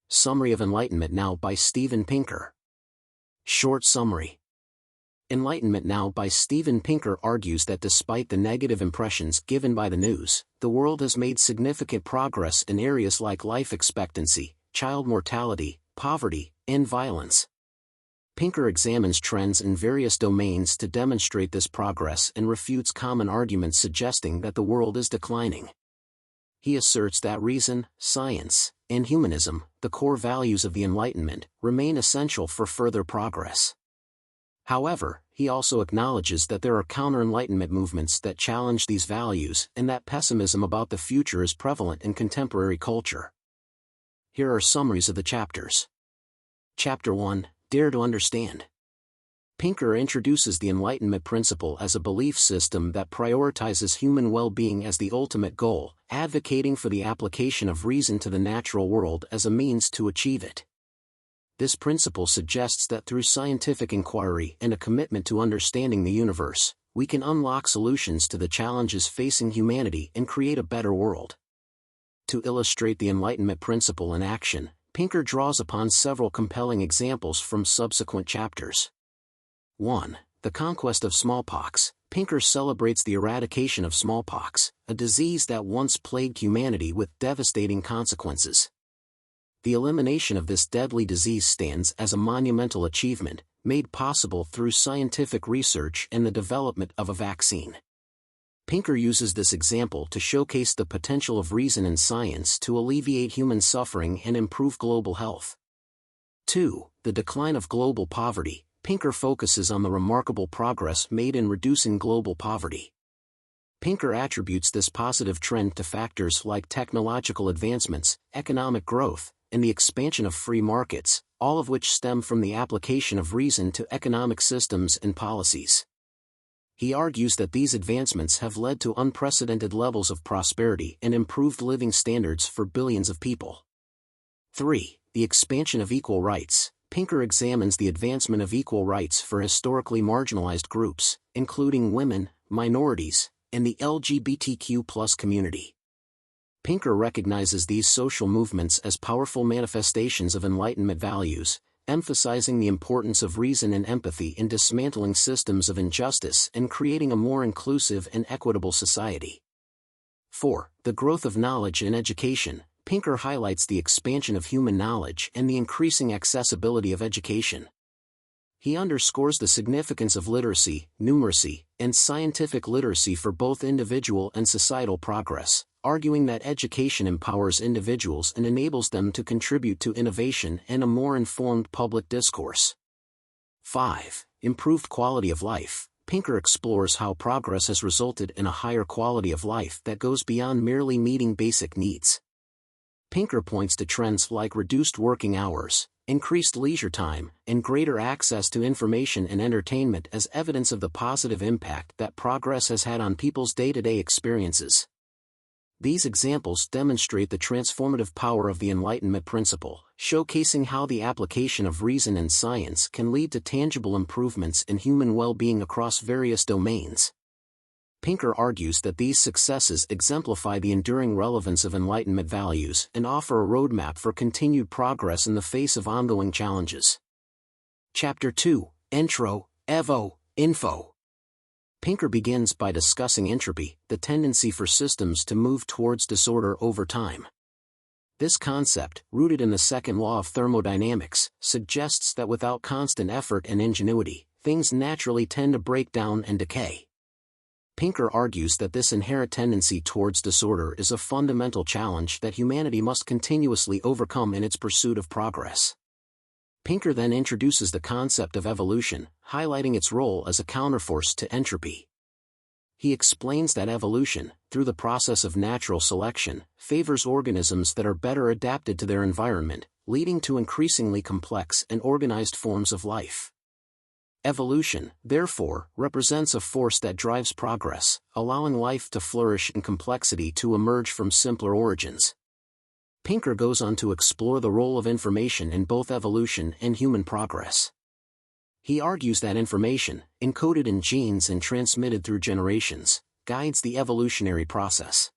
Summary of Enlightenment Now by Steven Pinker. Short summary. Enlightenment Now by Steven Pinker argues that despite the negative impressions given by the news, the world has made significant progress in areas like life expectancy, child mortality, poverty, and violence. Pinker examines trends in various domains to demonstrate this progress and refutes common arguments suggesting that the world is declining. He asserts that reason, science, and humanism, the core values of the Enlightenment, remain essential for further progress. However, he also acknowledges that there are counter-Enlightenment movements that challenge these values and that pessimism about the future is prevalent in contemporary culture. Here are summaries of the chapters. Chapter 1, Dare to Understand. Pinker introduces the Enlightenment principle as a belief system that prioritizes human well-being as the ultimate goal, advocating for the application of reason to the natural world as a means to achieve it. This principle suggests that through scientific inquiry and a commitment to understanding the universe, we can unlock solutions to the challenges facing humanity and create a better world. To illustrate the Enlightenment principle in action, Pinker draws upon several compelling examples from subsequent chapters. 1. The conquest of smallpox. Pinker celebrates the eradication of smallpox, a disease that once plagued humanity with devastating consequences. The elimination of this deadly disease stands as a monumental achievement, made possible through scientific research and the development of a vaccine. Pinker uses this example to showcase the potential of reason and science to alleviate human suffering and improve global health. 2. The decline of global poverty. Pinker focuses on the remarkable progress made in reducing global poverty. Pinker attributes this positive trend to factors like technological advancements, economic growth, and the expansion of free markets, all of which stem from the application of reason to economic systems and policies. He argues that these advancements have led to unprecedented levels of prosperity and improved living standards for billions of people. 3. The expansion of equal rights. Pinker examines the advancement of equal rights for historically marginalized groups, including women, minorities, and the LGBTQ+ community. Pinker recognizes these social movements as powerful manifestations of Enlightenment values, emphasizing the importance of reason and empathy in dismantling systems of injustice and creating a more inclusive and equitable society. 4. The growth of knowledge and education. Pinker highlights the expansion of human knowledge and the increasing accessibility of education. He underscores the significance of literacy, numeracy, and scientific literacy for both individual and societal progress, arguing that education empowers individuals and enables them to contribute to innovation and a more informed public discourse. 5. Improved quality of life. Pinker explores how progress has resulted in a higher quality of life that goes beyond merely meeting basic needs. Pinker points to trends like reduced working hours, increased leisure time, and greater access to information and entertainment as evidence of the positive impact that progress has had on people's day-to-day experiences. These examples demonstrate the transformative power of the Enlightenment principle, showcasing how the application of reason and science can lead to tangible improvements in human well-being across various domains. Pinker argues that these successes exemplify the enduring relevance of Enlightenment values and offer a roadmap for continued progress in the face of ongoing challenges. Chapter 2, Intro, Evo, Info. Pinker begins by discussing entropy, the tendency for systems to move towards disorder over time. This concept, rooted in the second law of thermodynamics, suggests that without constant effort and ingenuity, things naturally tend to break down and decay. Pinker argues that this inherent tendency towards disorder is a fundamental challenge that humanity must continuously overcome in its pursuit of progress. Pinker then introduces the concept of evolution, highlighting its role as a counterforce to entropy. He explains that evolution, through the process of natural selection, favors organisms that are better adapted to their environment, leading to increasingly complex and organized forms of life. Evolution, therefore, represents a force that drives progress, allowing life to flourish and complexity to emerge from simpler origins. Pinker goes on to explore the role of information in both evolution and human progress. He argues that information, encoded in genes and transmitted through generations, guides the evolutionary process.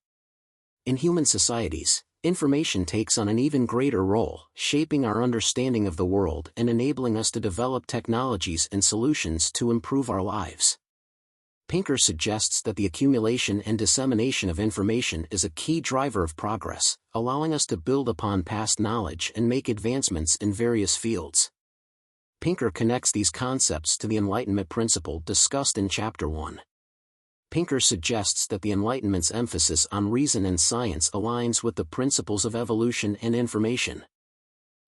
In human societies, Information takes on an even greater role, shaping our understanding of the world and enabling us to develop technologies and solutions to improve our lives. Pinker suggests that the accumulation and dissemination of information is a key driver of progress, allowing us to build upon past knowledge and make advancements in various fields. Pinker connects these concepts to the Enlightenment principle discussed in Chapter 1. Pinker suggests that the Enlightenment's emphasis on reason and science aligns with the principles of evolution and information.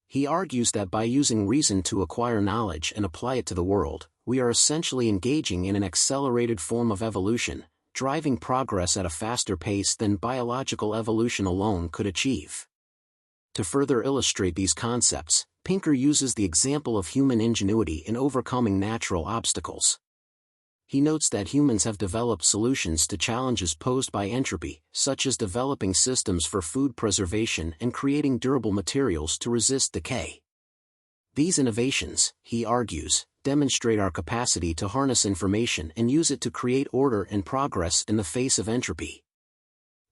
He argues that by using reason to acquire knowledge and apply it to the world, we are essentially engaging in an accelerated form of evolution, driving progress at a faster pace than biological evolution alone could achieve. To further illustrate these concepts, Pinker uses the example of human ingenuity in overcoming natural obstacles. He notes that humans have developed solutions to challenges posed by entropy, such as developing systems for food preservation and creating durable materials to resist decay. These innovations, he argues, demonstrate our capacity to harness information and use it to create order and progress in the face of entropy.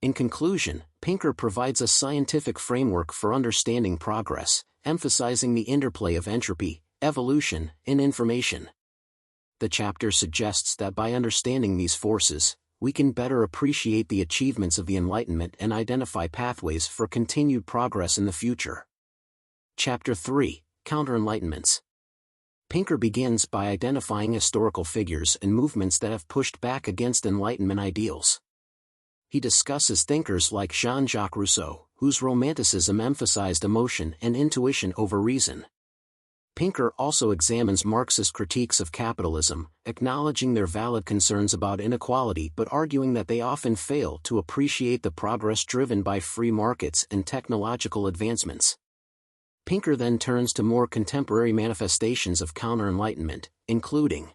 In conclusion, Pinker provides a scientific framework for understanding progress, emphasizing the interplay of entropy, evolution, and information. The chapter suggests that by understanding these forces, we can better appreciate the achievements of the Enlightenment and identify pathways for continued progress in the future. Chapter 3, Counter-Enlightenments. Pinker begins by identifying historical figures and movements that have pushed back against Enlightenment ideals. He discusses thinkers like Jean-Jacques Rousseau, whose Romanticism emphasized emotion and intuition over reason. Pinker also examines Marxist critiques of capitalism, acknowledging their valid concerns about inequality but arguing that they often fail to appreciate the progress driven by free markets and technological advancements. Pinker then turns to more contemporary manifestations of counter-enlightenment, including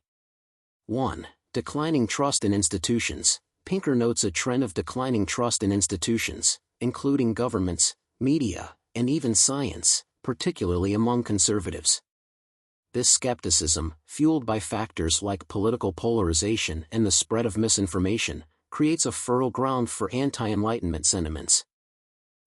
1. Declining trust in institutions. Pinker notes a trend of declining trust in institutions, including governments, media, and even science, particularly among conservatives. This skepticism, fueled by factors like political polarization and the spread of misinformation, creates a fertile ground for anti-Enlightenment sentiments.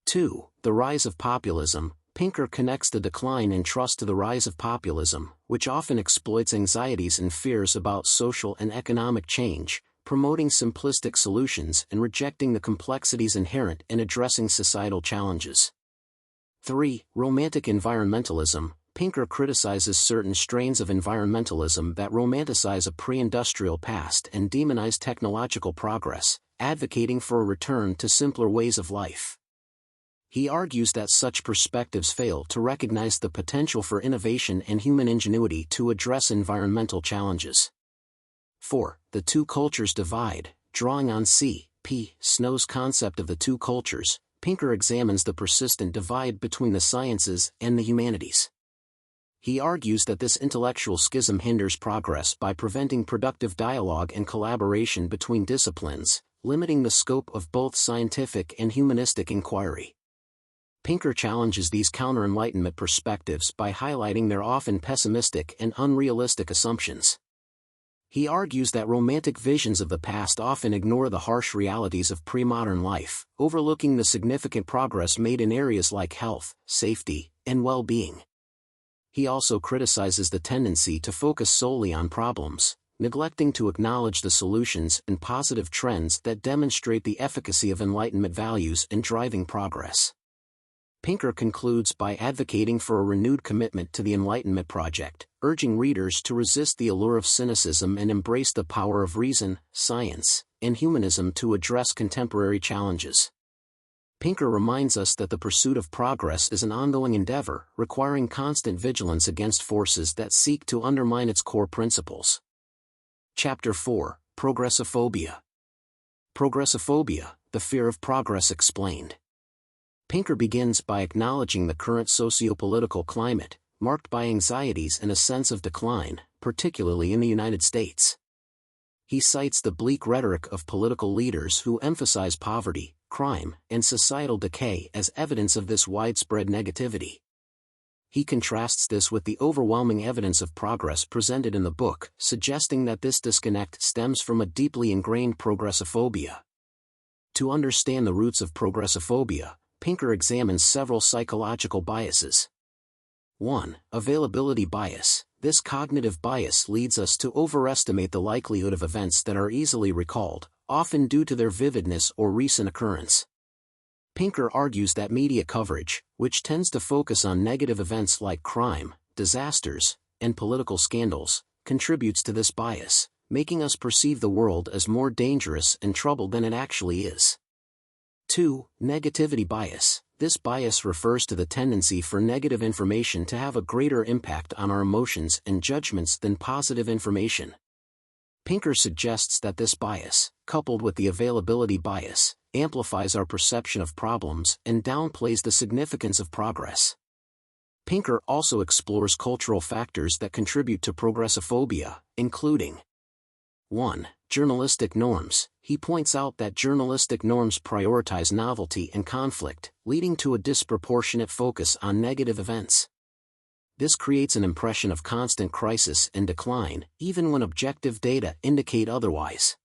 2. The rise of populism. Pinker connects the decline in trust to the rise of populism, which often exploits anxieties and fears about social and economic change, promoting simplistic solutions and rejecting the complexities inherent in addressing societal challenges. 3. Romantic environmentalism. Pinker criticizes certain strains of environmentalism that romanticize a pre-industrial past and demonize technological progress, advocating for a return to simpler ways of life. He argues that such perspectives fail to recognize the potential for innovation and human ingenuity to address environmental challenges. 4. The two cultures divide. Drawing on C.P. Snow's concept of the two cultures, Pinker examines the persistent divide between the sciences and the humanities. He argues that this intellectual schism hinders progress by preventing productive dialogue and collaboration between disciplines, limiting the scope of both scientific and humanistic inquiry. Pinker challenges these counter-Enlightenment perspectives by highlighting their often pessimistic and unrealistic assumptions. He argues that romantic visions of the past often ignore the harsh realities of pre-modern life, overlooking the significant progress made in areas like health, safety, and well-being. He also criticizes the tendency to focus solely on problems, neglecting to acknowledge the solutions and positive trends that demonstrate the efficacy of Enlightenment values in driving progress. Pinker concludes by advocating for a renewed commitment to the Enlightenment project, urging readers to resist the allure of cynicism and embrace the power of reason, science, and humanism to address contemporary challenges. Pinker reminds us that the pursuit of progress is an ongoing endeavor, requiring constant vigilance against forces that seek to undermine its core principles. Chapter 4, Progressophobia. Progressophobia, the fear of progress explained. Pinker begins by acknowledging the current socio-political climate, marked by anxieties and a sense of decline, particularly in the United States. He cites the bleak rhetoric of political leaders who emphasize poverty, crime, and societal decay as evidence of this widespread negativity. He contrasts this with the overwhelming evidence of progress presented in the book, suggesting that this disconnect stems from a deeply ingrained progressophobia. To understand the roots of progressophobia, Pinker examines several psychological biases. 1. Availability bias. This cognitive bias leads us to overestimate the likelihood of events that are easily recalled, often due to their vividness or recent occurrence. Pinker argues that media coverage, which tends to focus on negative events like crime, disasters, and political scandals, contributes to this bias, making us perceive the world as more dangerous and troubled than it actually is. 2. Negativity bias. This bias refers to the tendency for negative information to have a greater impact on our emotions and judgments than positive information. Pinker suggests that this bias, coupled with the availability bias, amplifies our perception of problems and downplays the significance of progress. Pinker also explores cultural factors that contribute to progressophobia, including 1. Journalistic norms. He points out that journalistic norms prioritize novelty and conflict, leading to a disproportionate focus on negative events. This creates an impression of constant crisis and decline, even when objective data indicate otherwise.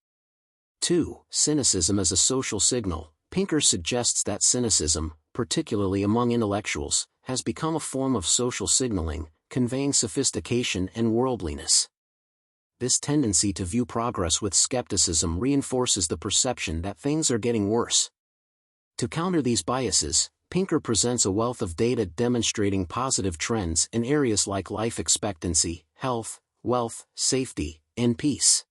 2. Cynicism as a social signal. Pinker suggests that cynicism, particularly among intellectuals, has become a form of social signaling, conveying sophistication and worldliness. This tendency to view progress with skepticism reinforces the perception that things are getting worse. To counter these biases, Pinker presents a wealth of data demonstrating positive trends in areas like life expectancy, health, wealth, safety, and peace.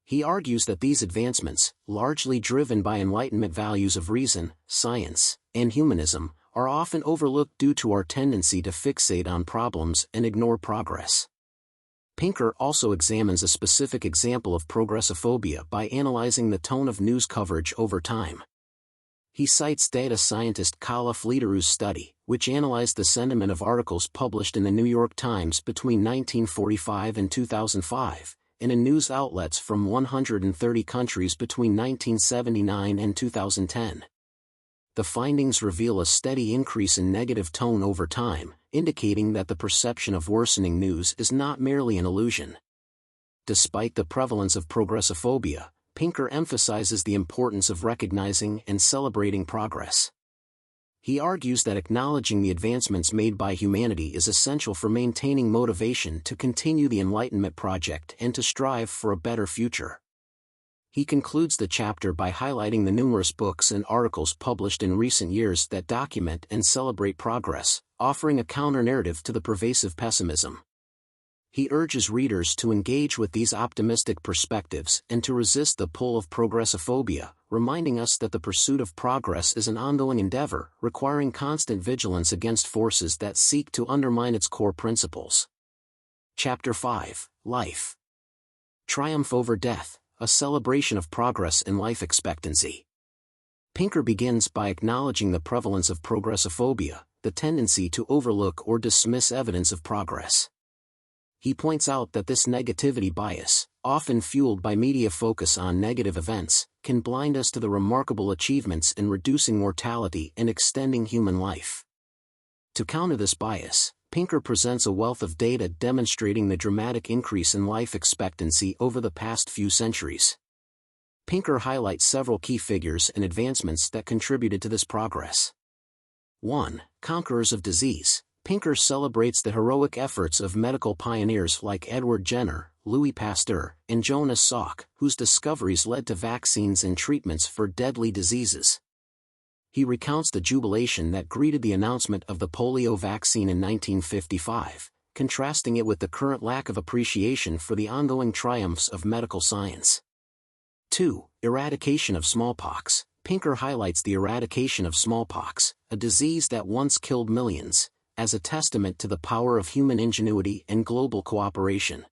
He argues that these advancements, largely driven by Enlightenment values of reason, science, and humanism, are often overlooked due to our tendency to fixate on problems and ignore progress. Pinker also examines a specific example of progressophobia by analyzing the tone of news coverage over time. He cites data scientist Khalaf Lederer's study, which analyzed the sentiment of articles published in the New York Times between 1945 and 2005, and in news outlets from 130 countries between 1979 and 2010. The findings reveal a steady increase in negative tone over time, indicating that the perception of worsening news is not merely an illusion. Despite the prevalence of progressophobia, Pinker emphasizes the importance of recognizing and celebrating progress. He argues that acknowledging the advancements made by humanity is essential for maintaining motivation to continue the Enlightenment project and to strive for a better future. He concludes the chapter by highlighting the numerous books and articles published in recent years that document and celebrate progress, offering a counter-narrative to the pervasive pessimism. He urges readers to engage with these optimistic perspectives and to resist the pull of progressophobia, reminding us that the pursuit of progress is an ongoing endeavor, requiring constant vigilance against forces that seek to undermine its core principles. Chapter 5. Life. Triumph over death, a celebration of progress in life expectancy. Pinker begins by acknowledging the prevalence of progressophobia, the tendency to overlook or dismiss evidence of progress. He points out that this negativity bias, often fueled by media focus on negative events, can blind us to the remarkable achievements in reducing mortality and extending human life. To counter this bias, Pinker presents a wealth of data demonstrating the dramatic increase in life expectancy over the past few centuries. Pinker highlights several key figures and advancements that contributed to this progress. 1. Conquerors of disease. Pinker celebrates the heroic efforts of medical pioneers like Edward Jenner, Louis Pasteur, and Jonas Salk, whose discoveries led to vaccines and treatments for deadly diseases. He recounts the jubilation that greeted the announcement of the polio vaccine in 1955, contrasting it with the current lack of appreciation for the ongoing triumphs of medical science. 2. Eradication of smallpox. Pinker highlights the eradication of smallpox, a disease that once killed millions, as a testament to the power of human ingenuity and global cooperation.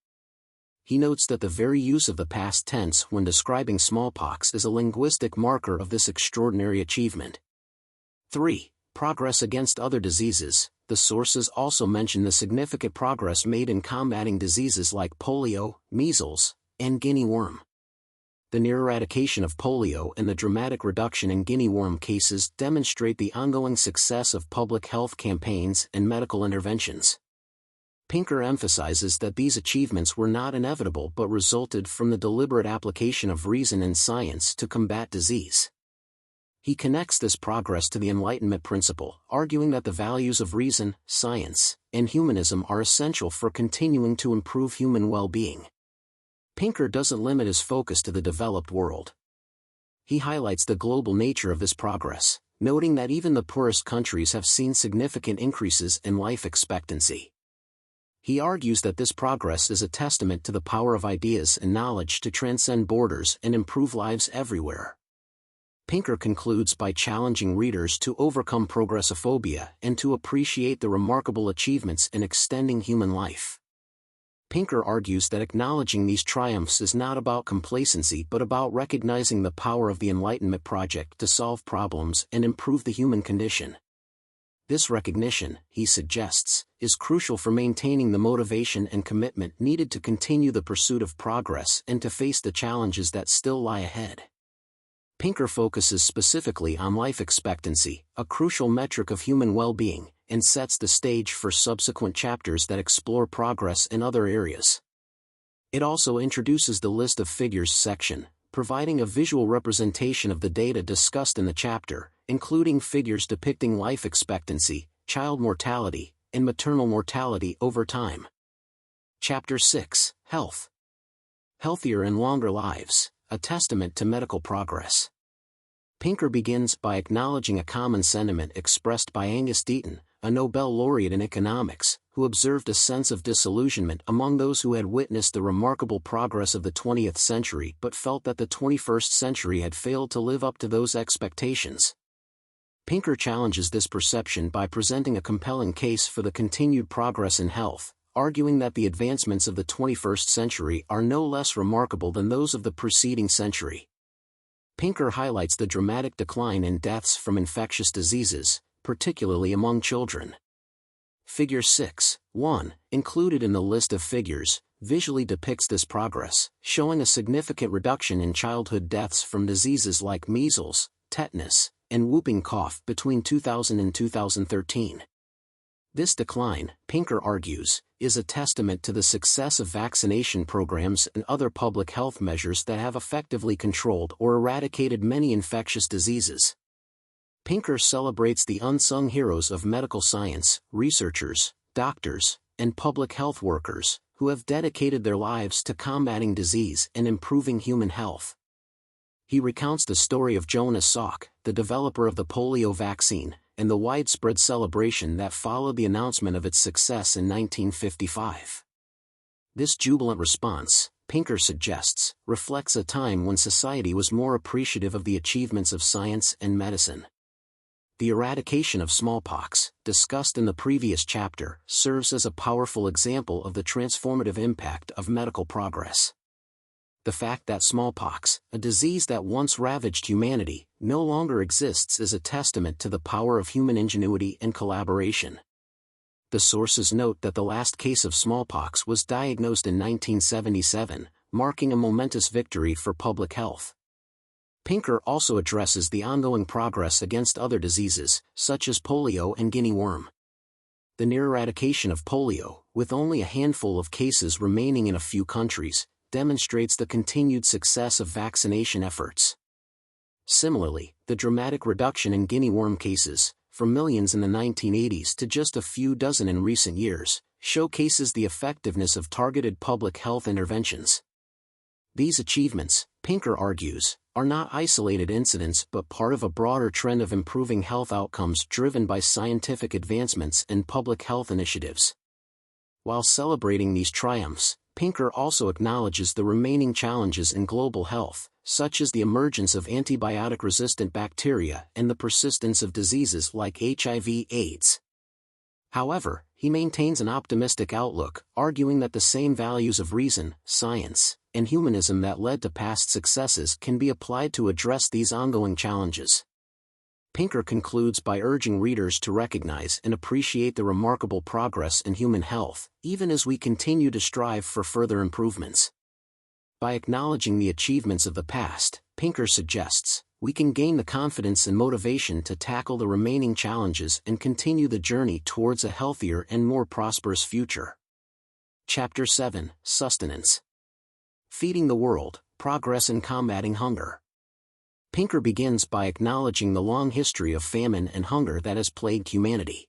He notes that the very use of the past tense when describing smallpox is a linguistic marker of this extraordinary achievement. 3. Progress against other diseases. The sources also mention the significant progress made in combating diseases like polio, measles, and guinea worm. The near eradication of polio and the dramatic reduction in guinea worm cases demonstrate the ongoing success of public health campaigns and medical interventions. Pinker emphasizes that these achievements were not inevitable but resulted from the deliberate application of reason and science to combat disease. He connects this progress to the Enlightenment principle, arguing that the values of reason, science, and humanism are essential for continuing to improve human well-being. Pinker doesn't limit his focus to the developed world. He highlights the global nature of this progress, noting that even the poorest countries have seen significant increases in life expectancy. He argues that this progress is a testament to the power of ideas and knowledge to transcend borders and improve lives everywhere. Pinker concludes by challenging readers to overcome progressophobia and to appreciate the remarkable achievements in extending human life. Pinker argues that acknowledging these triumphs is not about complacency but about recognizing the power of the Enlightenment project to solve problems and improve the human condition. This recognition, he suggests, is crucial for maintaining the motivation and commitment needed to continue the pursuit of progress and to face the challenges that still lie ahead. Pinker focuses specifically on life expectancy, a crucial metric of human well-being, and sets the stage for subsequent chapters that explore progress in other areas. It also introduces the list of figures section, providing a visual representation of the data discussed in the chapter, including figures depicting life expectancy, child mortality, and maternal mortality over time. Chapter 6, Health. Healthier and longer lives, a testament to medical progress. Pinker begins by acknowledging a common sentiment expressed by Angus Deaton, a Nobel laureate in economics, who observed a sense of disillusionment among those who had witnessed the remarkable progress of the 20th century but felt that the 21st century had failed to live up to those expectations. Pinker challenges this perception by presenting a compelling case for the continued progress in health, arguing that the advancements of the 21st century are no less remarkable than those of the preceding century. Pinker highlights the dramatic decline in deaths from infectious diseases, particularly among children. Figure 6.1, included in the list of figures, visually depicts this progress, showing a significant reduction in childhood deaths from diseases like measles, tetanus, and whooping cough between 2000 and 2013. This decline, Pinker argues, is a testament to the success of vaccination programs and other public health measures that have effectively controlled or eradicated many infectious diseases. Pinker celebrates the unsung heroes of medical science, researchers, doctors, and public health workers, who have dedicated their lives to combating disease and improving human health. He recounts the story of Jonas Salk, the developer of the polio vaccine, and the widespread celebration that followed the announcement of its success in 1955. This jubilant response, Pinker suggests, reflects a time when society was more appreciative of the achievements of science and medicine. The eradication of smallpox, discussed in the previous chapter, serves as a powerful example of the transformative impact of medical progress. The fact that smallpox, a disease that once ravaged humanity, no longer exists is a testament to the power of human ingenuity and collaboration. The sources note that the last case of smallpox was diagnosed in 1977, marking a momentous victory for public health. Pinker also addresses the ongoing progress against other diseases, such as polio and guinea worm. The near eradication of polio, with only a handful of cases remaining in a few countries, demonstrates the continued success of vaccination efforts. Similarly, the dramatic reduction in guinea worm cases, from millions in the 1980s to just a few dozen in recent years, showcases the effectiveness of targeted public health interventions. These achievements, Pinker argues, are not isolated incidents but part of a broader trend of improving health outcomes driven by scientific advancements and public health initiatives. While celebrating these triumphs, Pinker also acknowledges the remaining challenges in global health, such as the emergence of antibiotic-resistant bacteria and the persistence of diseases like HIV/AIDS. However, he maintains an optimistic outlook, arguing that the same values of reason, science, and humanism that led to past successes can be applied to address these ongoing challenges. Pinker concludes by urging readers to recognize and appreciate the remarkable progress in human health, even as we continue to strive for further improvements. By acknowledging the achievements of the past, Pinker suggests, we can gain the confidence and motivation to tackle the remaining challenges and continue the journey towards a healthier and more prosperous future. Chapter 7, Sustenance. Feeding the World, Progress in Combating Hunger. Pinker begins by acknowledging the long history of famine and hunger that has plagued humanity.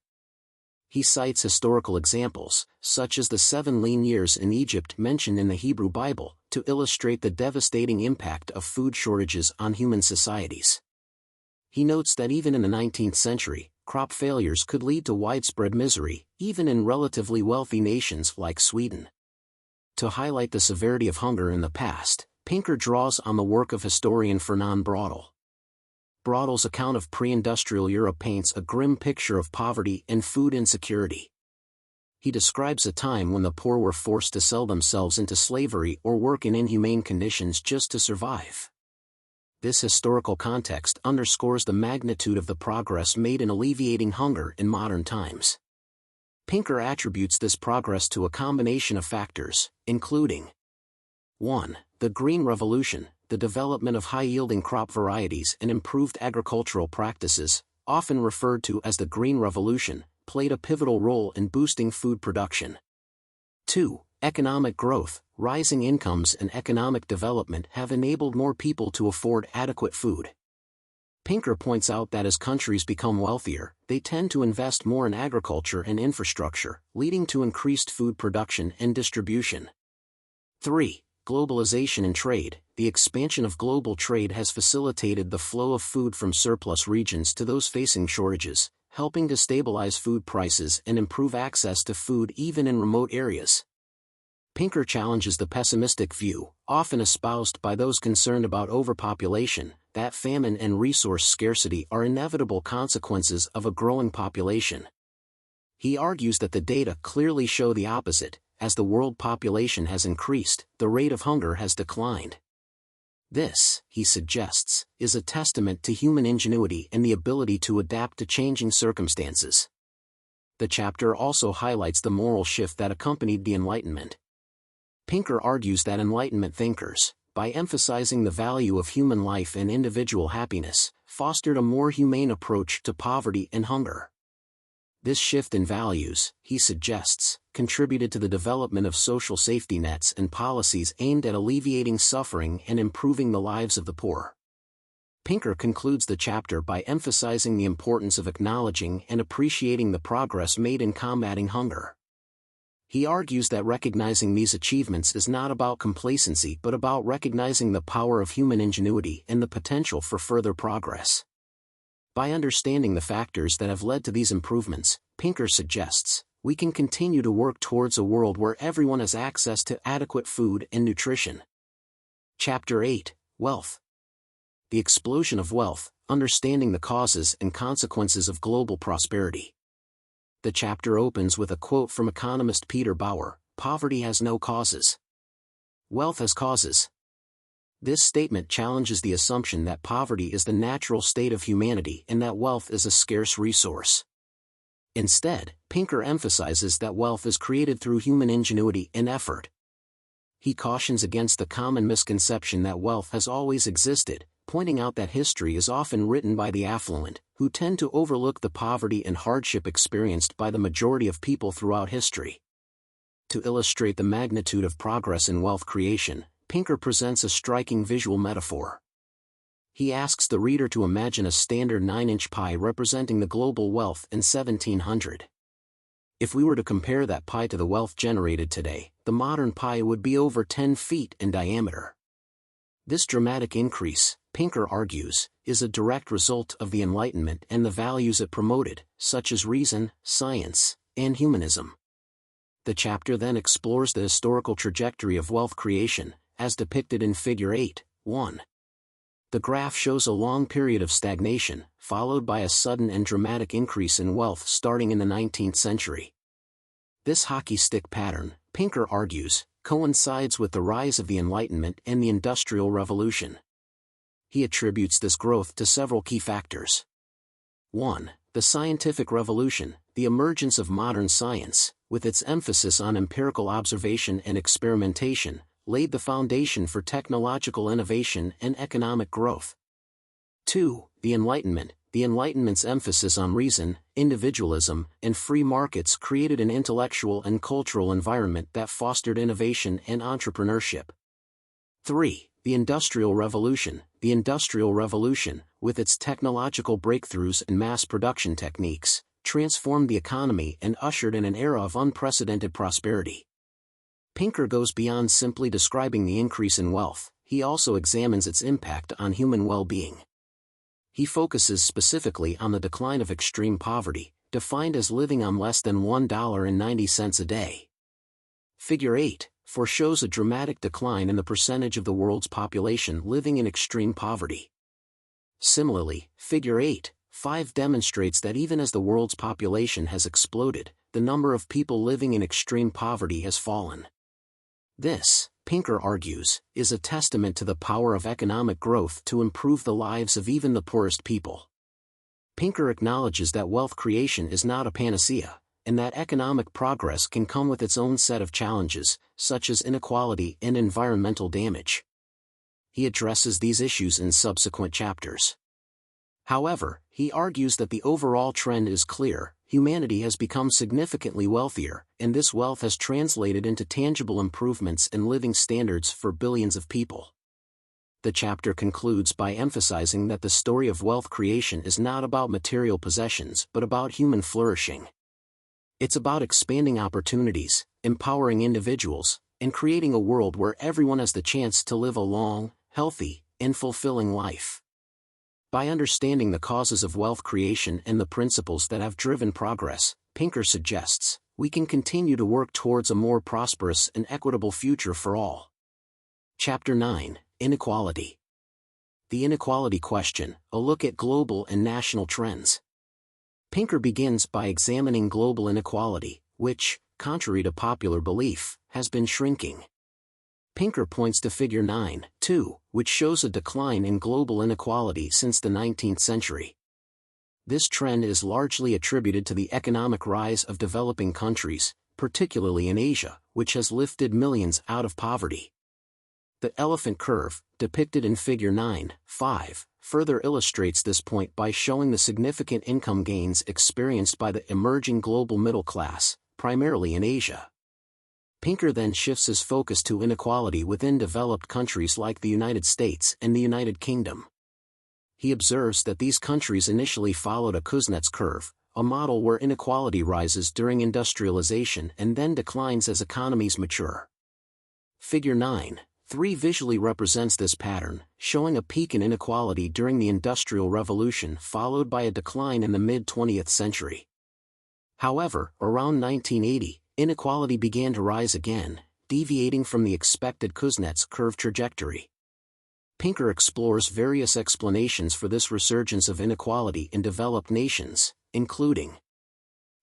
He cites historical examples, such as the 7 lean years in Egypt mentioned in the Hebrew Bible, to illustrate the devastating impact of food shortages on human societies. He notes that even in the 19th century, crop failures could lead to widespread misery, even in relatively wealthy nations like Sweden. To highlight the severity of hunger in the past, Pinker draws on the work of historian Fernand Braudel. Braudel's account of pre-industrial Europe paints a grim picture of poverty and food insecurity. He describes a time when the poor were forced to sell themselves into slavery or work in inhumane conditions just to survive. This historical context underscores the magnitude of the progress made in alleviating hunger in modern times. Pinker attributes this progress to a combination of factors, including 1. The Green Revolution, the development of high-yielding crop varieties and improved agricultural practices, often referred to as the Green Revolution, played a pivotal role in boosting food production. 2. Economic growth, rising incomes and economic development have enabled more people to afford adequate food. Pinker points out that as countries become wealthier, they tend to invest more in agriculture and infrastructure, leading to increased food production and distribution. 3. Globalization and trade. The expansion of global trade has facilitated the flow of food from surplus regions to those facing shortages, helping to stabilize food prices and improve access to food even in remote areas. Pinker challenges the pessimistic view, often espoused by those concerned about overpopulation, that famine and resource scarcity are inevitable consequences of a growing population. He argues that the data clearly show the opposite. As the world population has increased, the rate of hunger has declined. This, he suggests, is a testament to human ingenuity and the ability to adapt to changing circumstances. The chapter also highlights the moral shift that accompanied the Enlightenment. Pinker argues that Enlightenment thinkers, by emphasizing the value of human life and individual happiness, fostered a more humane approach to poverty and hunger. This shift in values, he suggests, contributed to the development of social safety nets and policies aimed at alleviating suffering and improving the lives of the poor. Pinker concludes the chapter by emphasizing the importance of acknowledging and appreciating the progress made in combating hunger. He argues that recognizing these achievements is not about complacency but about recognizing the power of human ingenuity and the potential for further progress. By understanding the factors that have led to these improvements, Pinker suggests, we can continue to work towards a world where everyone has access to adequate food and nutrition. Chapter 8, Wealth. The explosion of wealth, understanding the causes and consequences of global prosperity. The chapter opens with a quote from economist Peter Bauer, "Poverty has no causes. Wealth has causes." This statement challenges the assumption that poverty is the natural state of humanity and that wealth is a scarce resource. Instead, Pinker emphasizes that wealth is created through human ingenuity and effort. He cautions against the common misconception that wealth has always existed, pointing out that history is often written by the affluent, who tend to overlook the poverty and hardship experienced by the majority of people throughout history. To illustrate the magnitude of progress in wealth creation, Pinker presents a striking visual metaphor. He asks the reader to imagine a standard 9-inch pie representing the global wealth in 1700. If we were to compare that pie to the wealth generated today, the modern pie would be over 10 feet in diameter. This dramatic increase, Pinker argues, is a direct result of the Enlightenment and the values it promoted, such as reason, science, and humanism. The chapter then explores the historical trajectory of wealth creation, as depicted in Figure 8.1. The graph shows a long period of stagnation, followed by a sudden and dramatic increase in wealth starting in the 19th century. This hockey stick pattern, Pinker argues, coincides with the rise of the Enlightenment and the Industrial Revolution. He attributes this growth to several key factors. 1. The scientific revolution, the emergence of modern science, with its emphasis on empirical observation and experimentation, laid the foundation for technological innovation and economic growth. 2. The Enlightenment. The Enlightenment's emphasis on reason, individualism, and free markets created an intellectual and cultural environment that fostered innovation and entrepreneurship. 3. The Industrial Revolution. The Industrial Revolution, with its technological breakthroughs and mass production techniques, transformed the economy and ushered in an era of unprecedented prosperity. Pinker goes beyond simply describing the increase in wealth, he also examines its impact on human well-being. He focuses specifically on the decline of extreme poverty, defined as living on less than $1.90 a day. Figure 8 foreshows a dramatic decline in the percentage of the world's population living in extreme poverty. Similarly, Figure 8.5 demonstrates that even as the world's population has exploded, the number of people living in extreme poverty has fallen. This, Pinker argues, is a testament to the power of economic growth to improve the lives of even the poorest people. Pinker acknowledges that wealth creation is not a panacea, and that economic progress can come with its own set of challenges, such as inequality and environmental damage. He addresses these issues in subsequent chapters. However, he argues that the overall trend is clear: humanity has become significantly wealthier, and this wealth has translated into tangible improvements in living standards for billions of people. The chapter concludes by emphasizing that the story of wealth creation is not about material possessions but about human flourishing. It's about expanding opportunities, empowering individuals, and creating a world where everyone has the chance to live a long, healthy, and fulfilling life. By understanding the causes of wealth creation and the principles that have driven progress, Pinker suggests, we can continue to work towards a more prosperous and equitable future for all. Chapter 9, Inequality. The Inequality Question, a look at global and national trends. Pinker begins by examining global inequality, which, contrary to popular belief, has been shrinking. Pinker points to Figure 9.2, which shows a decline in global inequality since the 19th century. This trend is largely attributed to the economic rise of developing countries, particularly in Asia, which has lifted millions out of poverty. The elephant curve, depicted in Figure 9.5, further illustrates this point by showing the significant income gains experienced by the emerging global middle class, primarily in Asia. Pinker then shifts his focus to inequality within developed countries like the United States and the United Kingdom. He observes that these countries initially followed a Kuznets curve, a model where inequality rises during industrialization and then declines as economies mature. Figure 9.3 visually represents this pattern, showing a peak in inequality during the Industrial Revolution followed by a decline in the mid-20th century. However, around 1980, inequality began to rise again, deviating from the expected Kuznets curve trajectory. Pinker explores various explanations for this resurgence of inequality in developed nations, including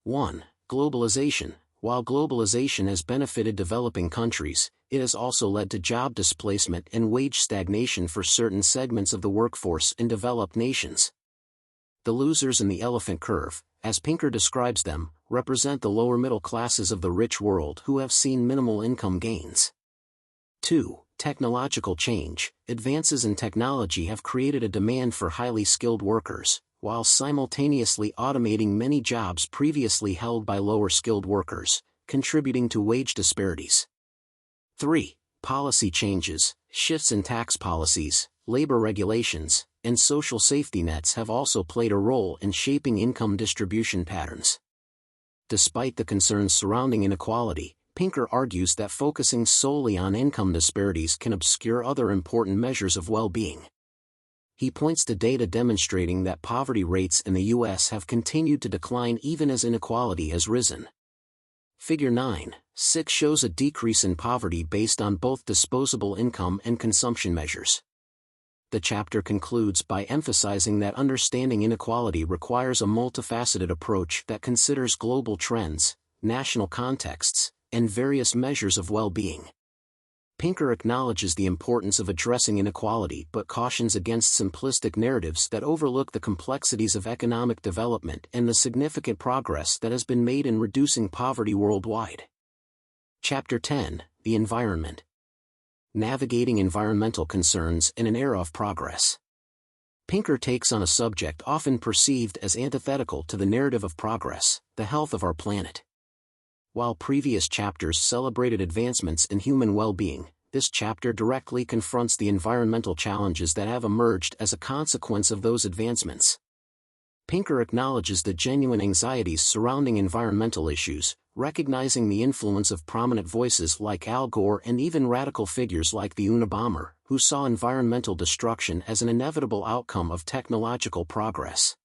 1. Globalization. While globalization has benefited developing countries, it has also led to job displacement and wage stagnation for certain segments of the workforce in developed nations. The losers in the elephant curve, as Pinker describes them, represent the lower middle classes of the rich world who have seen minimal income gains. 2. Technological change. Advances in technology have created a demand for highly skilled workers, while simultaneously automating many jobs previously held by lower-skilled workers, contributing to wage disparities. 3. Policy changes. Shifts in tax policies, labor regulations, and social safety nets have also played a role in shaping income distribution patterns. Despite the concerns surrounding inequality, Pinker argues that focusing solely on income disparities can obscure other important measures of well-being. He points to data demonstrating that poverty rates in the U.S. have continued to decline even as inequality has risen. Figure 9.6 shows a decrease in poverty based on both disposable income and consumption measures. The chapter concludes by emphasizing that understanding inequality requires a multifaceted approach that considers global trends, national contexts, and various measures of well-being. Pinker acknowledges the importance of addressing inequality but cautions against simplistic narratives that overlook the complexities of economic development and the significant progress that has been made in reducing poverty worldwide. Chapter 10, The Environment. Navigating environmental concerns in an era of progress. Pinker takes on a subject often perceived as antithetical to the narrative of progress, the health of our planet. While previous chapters celebrated advancements in human well-being, this chapter directly confronts the environmental challenges that have emerged as a consequence of those advancements. Pinker acknowledges the genuine anxieties surrounding environmental issues, recognizing the influence of prominent voices like Al Gore and even radical figures like the Unabomber, who saw environmental destruction as an inevitable outcome of technological progress.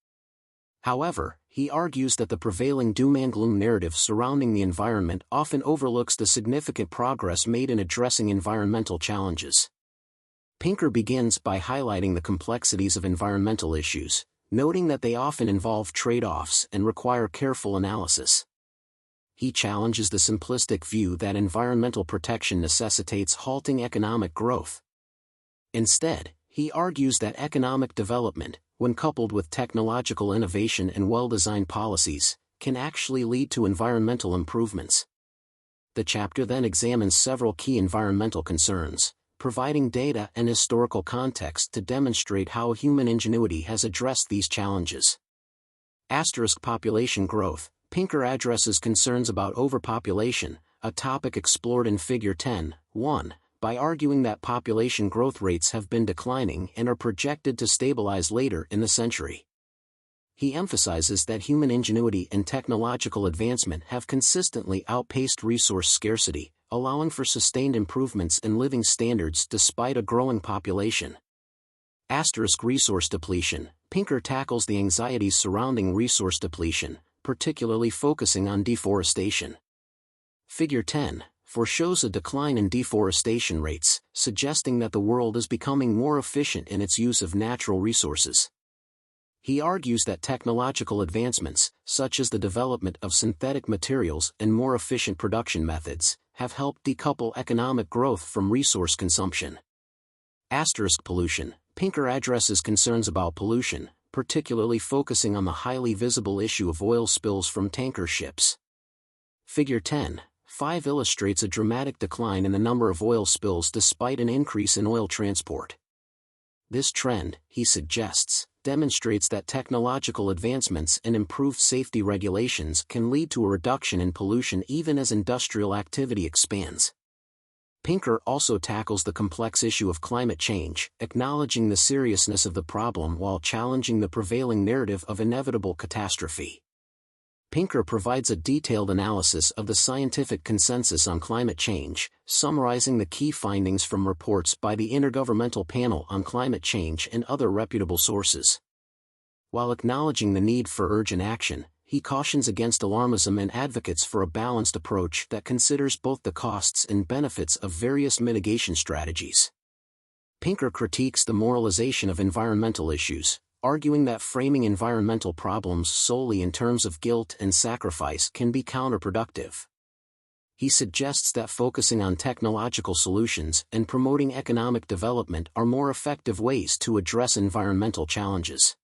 However, he argues that the prevailing doom and gloom narrative surrounding the environment often overlooks the significant progress made in addressing environmental challenges. Pinker begins by highlighting the complexities of environmental issues, noting that they often involve trade-offs and require careful analysis. He challenges the simplistic view that environmental protection necessitates halting economic growth. Instead, he argues that economic development, when coupled with technological innovation and well-designed policies, can actually lead to environmental improvements. The chapter then examines several key environmental concerns, providing data and historical context to demonstrate how human ingenuity has addressed these challenges. Population growth. Pinker addresses concerns about overpopulation, a topic explored in Figure 10.1, by arguing that population growth rates have been declining and are projected to stabilize later in the century. He emphasizes that human ingenuity and technological advancement have consistently outpaced resource scarcity, allowing for sustained improvements in living standards despite a growing population. Resource depletion. Pinker tackles the anxieties surrounding resource depletion, particularly focusing on deforestation. Figure 10 foreshows a decline in deforestation rates, suggesting that the world is becoming more efficient in its use of natural resources. He argues that technological advancements, such as the development of synthetic materials and more efficient production methods, have helped decouple economic growth from resource consumption. Pollution. Pinker addresses concerns about pollution, particularly focusing on the highly visible issue of oil spills from tanker ships. Figure 10.5 illustrates a dramatic decline in the number of oil spills despite an increase in oil transport. This trend, he suggests, demonstrates that technological advancements and improved safety regulations can lead to a reduction in pollution even as industrial activity expands. Pinker also tackles the complex issue of climate change, acknowledging the seriousness of the problem while challenging the prevailing narrative of inevitable catastrophe. Pinker provides a detailed analysis of the scientific consensus on climate change, summarizing the key findings from reports by the Intergovernmental Panel on Climate Change and other reputable sources. While acknowledging the need for urgent action, he cautions against alarmism and advocates for a balanced approach that considers both the costs and benefits of various mitigation strategies. Pinker critiques the moralization of environmental issues, arguing that framing environmental problems solely in terms of guilt and sacrifice can be counterproductive. He suggests that focusing on technological solutions and promoting economic development are more effective ways to address environmental challenges.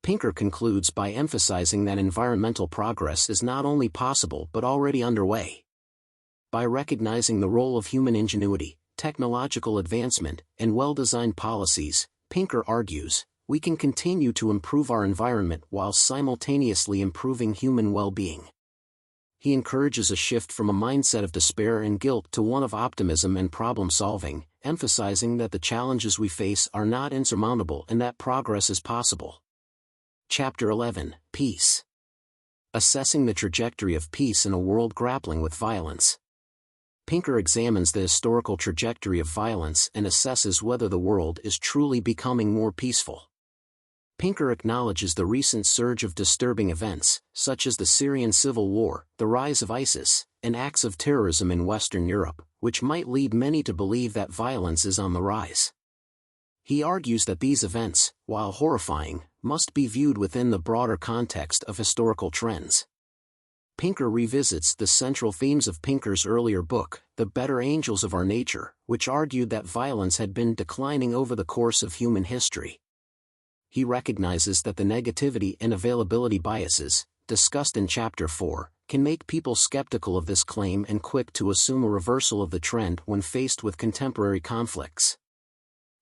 Pinker concludes by emphasizing that environmental progress is not only possible but already underway. By recognizing the role of human ingenuity, technological advancement, and well-designed policies, Pinker argues, we can continue to improve our environment while simultaneously improving human well-being. He encourages a shift from a mindset of despair and guilt to one of optimism and problem-solving, emphasizing that the challenges we face are not insurmountable and that progress is possible. Chapter 11, Peace. Assessing the trajectory of peace in a world grappling with violence. Pinker examines the historical trajectory of violence and assesses whether the world is truly becoming more peaceful. Pinker acknowledges the recent surge of disturbing events, such as the Syrian civil war, the rise of ISIS, and acts of terrorism in Western Europe, which might lead many to believe that violence is on the rise. He argues that these events, while horrifying, must be viewed within the broader context of historical trends. Pinker revisits the central themes of Pinker's earlier book, The Better Angels of Our Nature, which argued that violence had been declining over the course of human history. He recognizes that the negativity and availability biases, discussed in Chapter 4, can make people skeptical of this claim and quick to assume a reversal of the trend when faced with contemporary conflicts.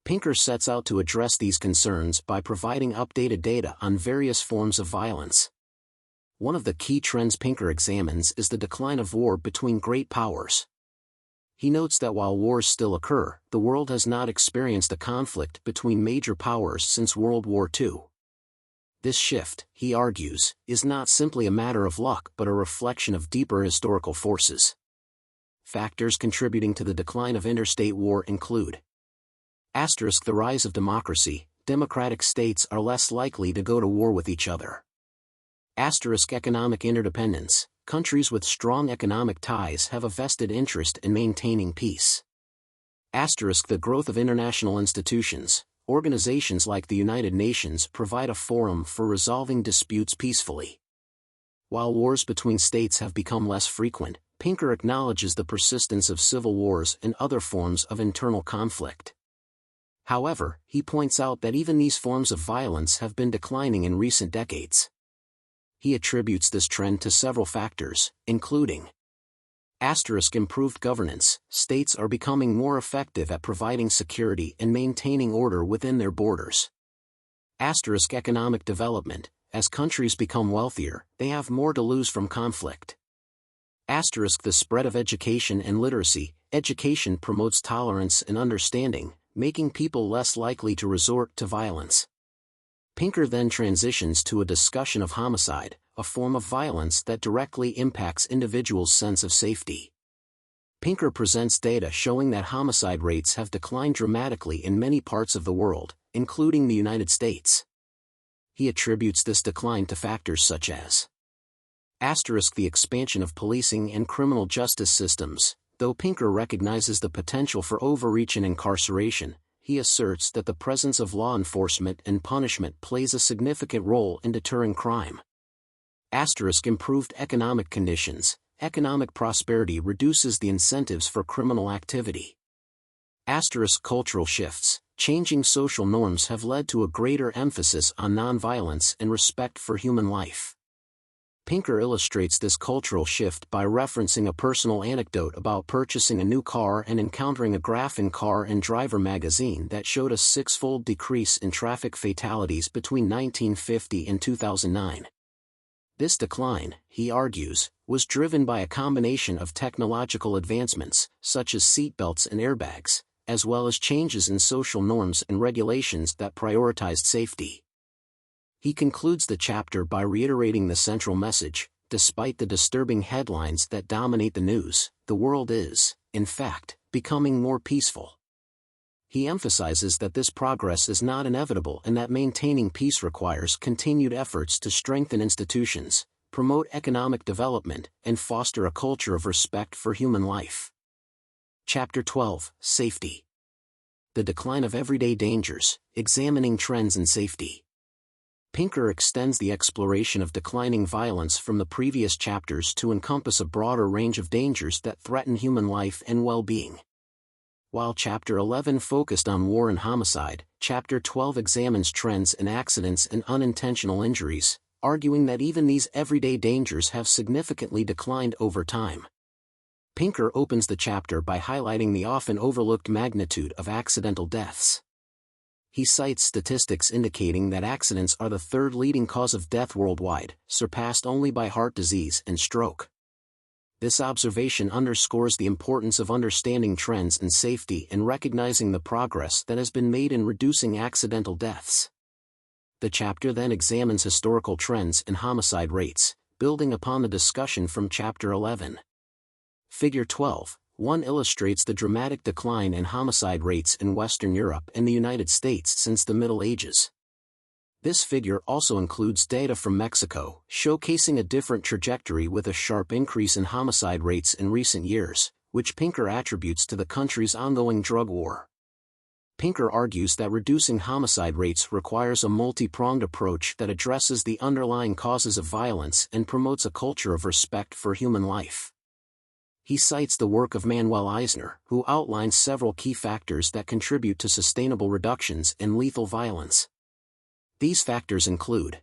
Pinker sets out to address these concerns by providing updated data on various forms of violence. One of the key trends Pinker examines is the decline of war between great powers. He notes that while wars still occur, the world has not experienced a conflict between major powers since World War II. This shift, he argues, is not simply a matter of luck but a reflection of deeper historical forces. Factors contributing to the decline of interstate war include: the rise of democracy. Democratic states are less likely to go to war with each other. Economic interdependence. Countries with strong economic ties have a vested interest in maintaining peace. The growth of international institutions. Organizations like the United Nations provide a forum for resolving disputes peacefully. While wars between states have become less frequent, Pinker acknowledges the persistence of civil wars and other forms of internal conflict. However, he points out that even these forms of violence have been declining in recent decades. He attributes this trend to several factors, including: improved governance. States are becoming more effective at providing security and maintaining order within their borders. Economic development. As countries become wealthier, they have more to lose from conflict. The spread of education and literacy. Education promotes tolerance and understanding, making people less likely to resort to violence. Pinker then transitions to a discussion of homicide, a form of violence that directly impacts individuals' sense of safety. Pinker presents data showing that homicide rates have declined dramatically in many parts of the world, including the United States. He attributes this decline to factors such as: the expansion of policing and criminal justice systems. Though Pinker recognizes the potential for overreach and incarceration, he asserts that the presence of law enforcement and punishment plays a significant role in deterring crime. Improved economic conditions. Economic prosperity reduces the incentives for criminal activity. Cultural shifts. Changing social norms have led to a greater emphasis on nonviolence and respect for human life. Pinker illustrates this cultural shift by referencing a personal anecdote about purchasing a new car and encountering a graph in Car and Driver magazine that showed a six-fold decrease in traffic fatalities between 1950 and 2009. This decline, he argues, was driven by a combination of technological advancements, such as seatbelts and airbags, as well as changes in social norms and regulations that prioritized safety. He concludes the chapter by reiterating the central message: despite the disturbing headlines that dominate the news, the world is, in fact, becoming more peaceful. He emphasizes that this progress is not inevitable and that maintaining peace requires continued efforts to strengthen institutions, promote economic development, and foster a culture of respect for human life. Chapter 12: Safety. The decline of everyday dangers, examining trends in safety. Pinker extends the exploration of declining violence from the previous chapters to encompass a broader range of dangers that threaten human life and well-being. While Chapter 11 focused on war and homicide, Chapter 12 examines trends in accidents and unintentional injuries, arguing that even these everyday dangers have significantly declined over time. Pinker opens the chapter by highlighting the often overlooked magnitude of accidental deaths. He cites statistics indicating that accidents are the third leading cause of death worldwide, surpassed only by heart disease and stroke. This observation underscores the importance of understanding trends in safety and recognizing the progress that has been made in reducing accidental deaths. The chapter then examines historical trends in homicide rates, building upon the discussion from Chapter 11. Figure 12:1 illustrates the dramatic decline in homicide rates in Western Europe and the United States since the Middle Ages. This figure also includes data from Mexico, showcasing a different trajectory with a sharp increase in homicide rates in recent years, which Pinker attributes to the country's ongoing drug war. Pinker argues that reducing homicide rates requires a multi-pronged approach that addresses the underlying causes of violence and promotes a culture of respect for human life. He cites the work of Manuel Eisner, who outlines several key factors that contribute to sustainable reductions in lethal violence. These factors include: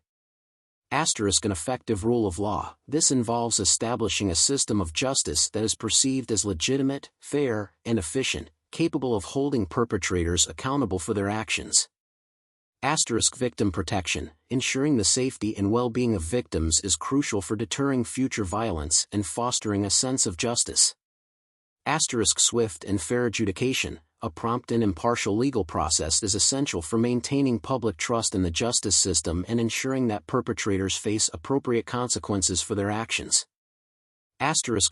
an effective rule of law. This involves establishing a system of justice that is perceived as legitimate, fair, and efficient, capable of holding perpetrators accountable for their actions. Victim protection. Ensuring the safety and well-being of victims is crucial for deterring future violence and fostering a sense of justice. Swift and fair adjudication. A prompt and impartial legal process is essential for maintaining public trust in the justice system and ensuring that perpetrators face appropriate consequences for their actions.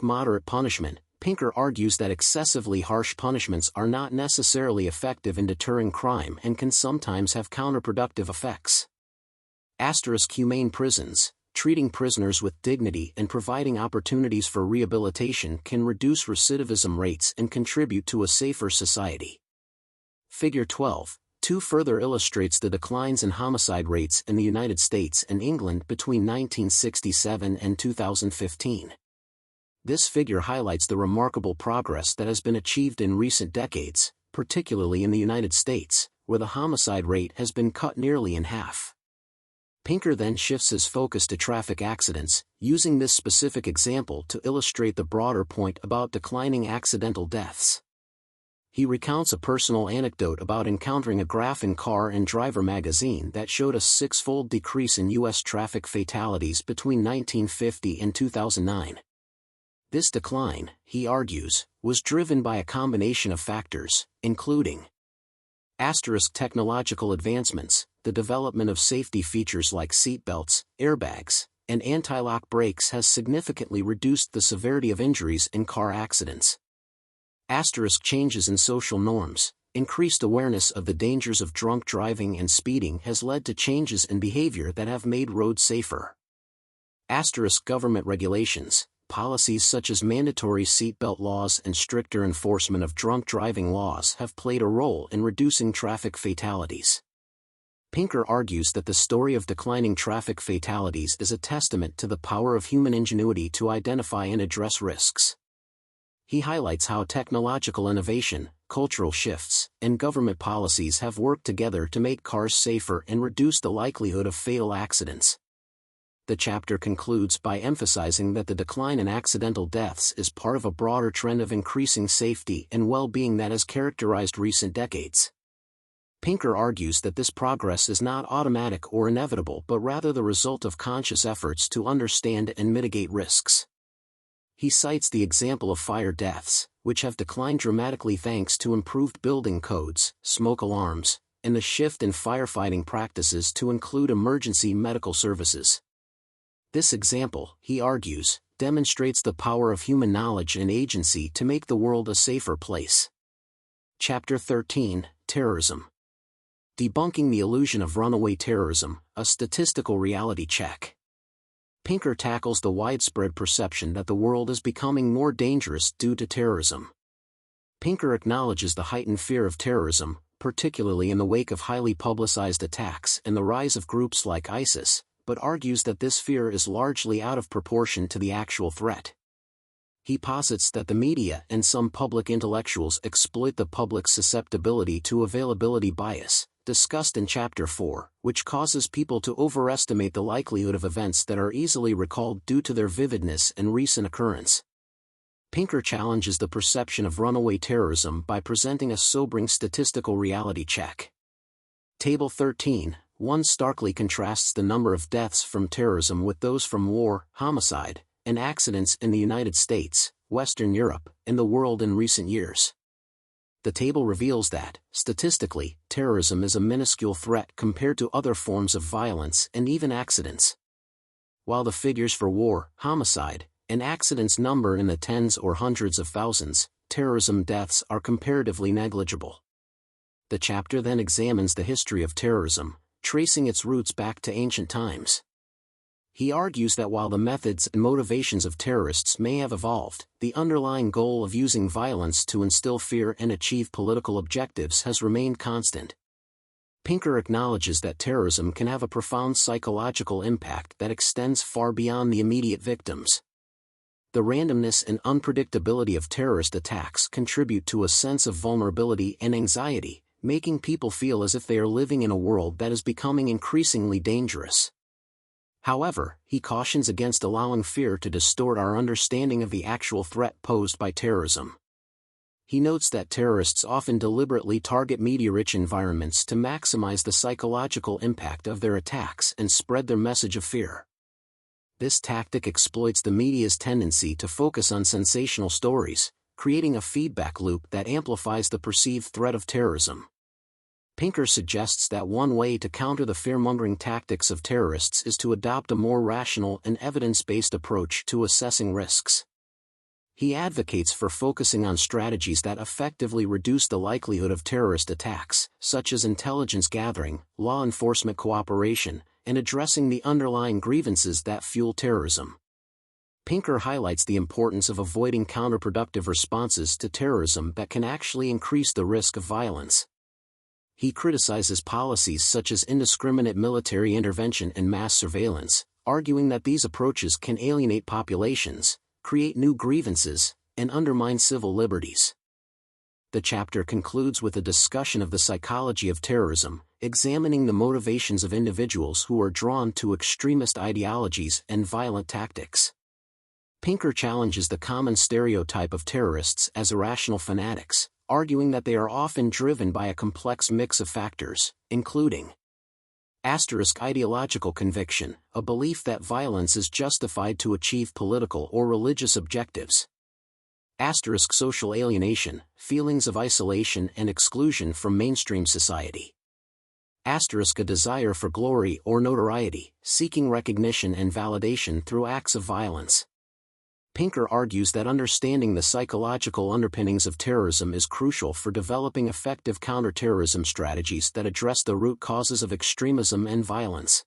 Moderate punishment. Pinker argues that excessively harsh punishments are not necessarily effective in deterring crime and can sometimes have counterproductive effects. Humane prisons. Treating prisoners with dignity and providing opportunities for rehabilitation can reduce recidivism rates and contribute to a safer society. Figure 12.2 further illustrates the declines in homicide rates in the United States and England between 1967 and 2015. This figure highlights the remarkable progress that has been achieved in recent decades, particularly in the United States, where the homicide rate has been cut nearly in half. Pinker then shifts his focus to traffic accidents, using this specific example to illustrate the broader point about declining accidental deaths. He recounts a personal anecdote about encountering a graph in Car and Driver magazine that showed a six-fold decrease in U.S. traffic fatalities between 1950 and 2009. This decline, he argues, was driven by a combination of factors, including technological advancements. The development of safety features like seatbelts, airbags, and anti-lock brakes has significantly reduced the severity of injuries in car accidents. Changes in social norms. Increased awareness of the dangers of drunk driving and speeding has led to changes in behavior that have made roads safer. Government regulations. Policies such as mandatory seatbelt laws and stricter enforcement of drunk driving laws have played a role in reducing traffic fatalities. Pinker argues that the story of declining traffic fatalities is a testament to the power of human ingenuity to identify and address risks. He highlights how technological innovation, cultural shifts, and government policies have worked together to make cars safer and reduce the likelihood of fatal accidents. The chapter concludes by emphasizing that the decline in accidental deaths is part of a broader trend of increasing safety and well-being that has characterized recent decades. Pinker argues that this progress is not automatic or inevitable but rather the result of conscious efforts to understand and mitigate risks. He cites the example of fire deaths, which have declined dramatically thanks to improved building codes, smoke alarms, and the shift in firefighting practices to include emergency medical services. This example, he argues, demonstrates the power of human knowledge and agency to make the world a safer place. Chapter 13, Terrorism. Debunking the illusion of runaway terrorism, a statistical reality check. Pinker tackles the widespread perception that the world is becoming more dangerous due to terrorism. Pinker acknowledges the heightened fear of terrorism, particularly in the wake of highly publicized attacks and the rise of groups like ISIS, but argues that this fear is largely out of proportion to the actual threat. He posits that the media and some public intellectuals exploit the public's susceptibility to availability bias, discussed in Chapter 4, which causes people to overestimate the likelihood of events that are easily recalled due to their vividness and recent occurrence. Pinker challenges the perception of runaway terrorism by presenting a sobering statistical reality check. Table 13.1 starkly contrasts the number of deaths from terrorism with those from war, homicide, and accidents in the United States, Western Europe, and the world in recent years. The table reveals that, statistically, terrorism is a minuscule threat compared to other forms of violence and even accidents. While the figures for war, homicide, and accidents number in the tens or hundreds of thousands, terrorism deaths are comparatively negligible. The chapter then examines the history of terrorism, tracing its roots back to ancient times. He argues that while the methods and motivations of terrorists may have evolved, the underlying goal of using violence to instill fear and achieve political objectives has remained constant. Pinker acknowledges that terrorism can have a profound psychological impact that extends far beyond the immediate victims. The randomness and unpredictability of terrorist attacks contribute to a sense of vulnerability and anxiety, making people feel as if they are living in a world that is becoming increasingly dangerous. However, he cautions against allowing fear to distort our understanding of the actual threat posed by terrorism. He notes that terrorists often deliberately target media-rich environments to maximize the psychological impact of their attacks and spread their message of fear. This tactic exploits the media's tendency to focus on sensational stories, creating a feedback loop that amplifies the perceived threat of terrorism. Pinker suggests that one way to counter the fear-mongering tactics of terrorists is to adopt a more rational and evidence-based approach to assessing risks. He advocates for focusing on strategies that effectively reduce the likelihood of terrorist attacks, such as intelligence gathering, law enforcement cooperation, and addressing the underlying grievances that fuel terrorism. Pinker highlights the importance of avoiding counterproductive responses to terrorism that can actually increase the risk of violence. He criticizes policies such as indiscriminate military intervention and mass surveillance, arguing that these approaches can alienate populations, create new grievances, and undermine civil liberties. The chapter concludes with a discussion of the psychology of terrorism, examining the motivations of individuals who are drawn to extremist ideologies and violent tactics. Pinker challenges the common stereotype of terrorists as irrational fanatics, arguing that they are often driven by a complex mix of factors, including ideological conviction, a belief that violence is justified to achieve political or religious objectives. Social alienation, feelings of isolation and exclusion from mainstream society. A desire for glory or notoriety, seeking recognition and validation through acts of violence. Pinker argues that understanding the psychological underpinnings of terrorism is crucial for developing effective counterterrorism strategies that address the root causes of extremism and violence.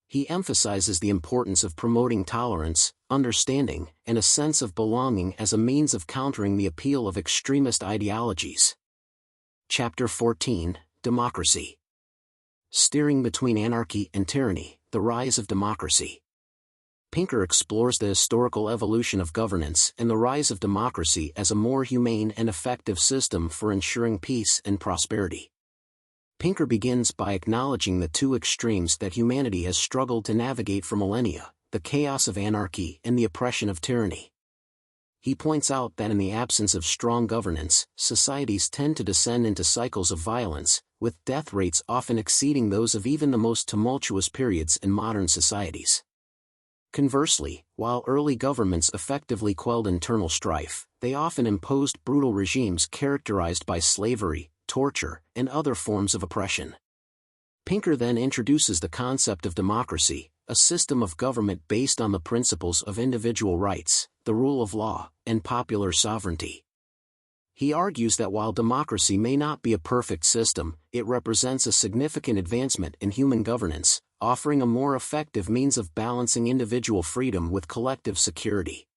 He emphasizes the importance of promoting tolerance, understanding, and a sense of belonging as a means of countering the appeal of extremist ideologies. Chapter 14, Democracy. Steering between anarchy and tyranny, the rise of democracy. Pinker explores the historical evolution of governance and the rise of democracy as a more humane and effective system for ensuring peace and prosperity. Pinker begins by acknowledging the two extremes that humanity has struggled to navigate for millennia, the chaos of anarchy and the oppression of tyranny. He points out that in the absence of strong governance, societies tend to descend into cycles of violence, with death rates often exceeding those of even the most tumultuous periods in modern societies. Conversely, while early governments effectively quelled internal strife, they often imposed brutal regimes characterized by slavery, torture, and other forms of oppression. Pinker then introduces the concept of democracy, a system of government based on the principles of individual rights, the rule of law, and popular sovereignty. He argues that while democracy may not be a perfect system, it represents a significant advancement in human governance, offering a more effective means of balancing individual freedom with collective security.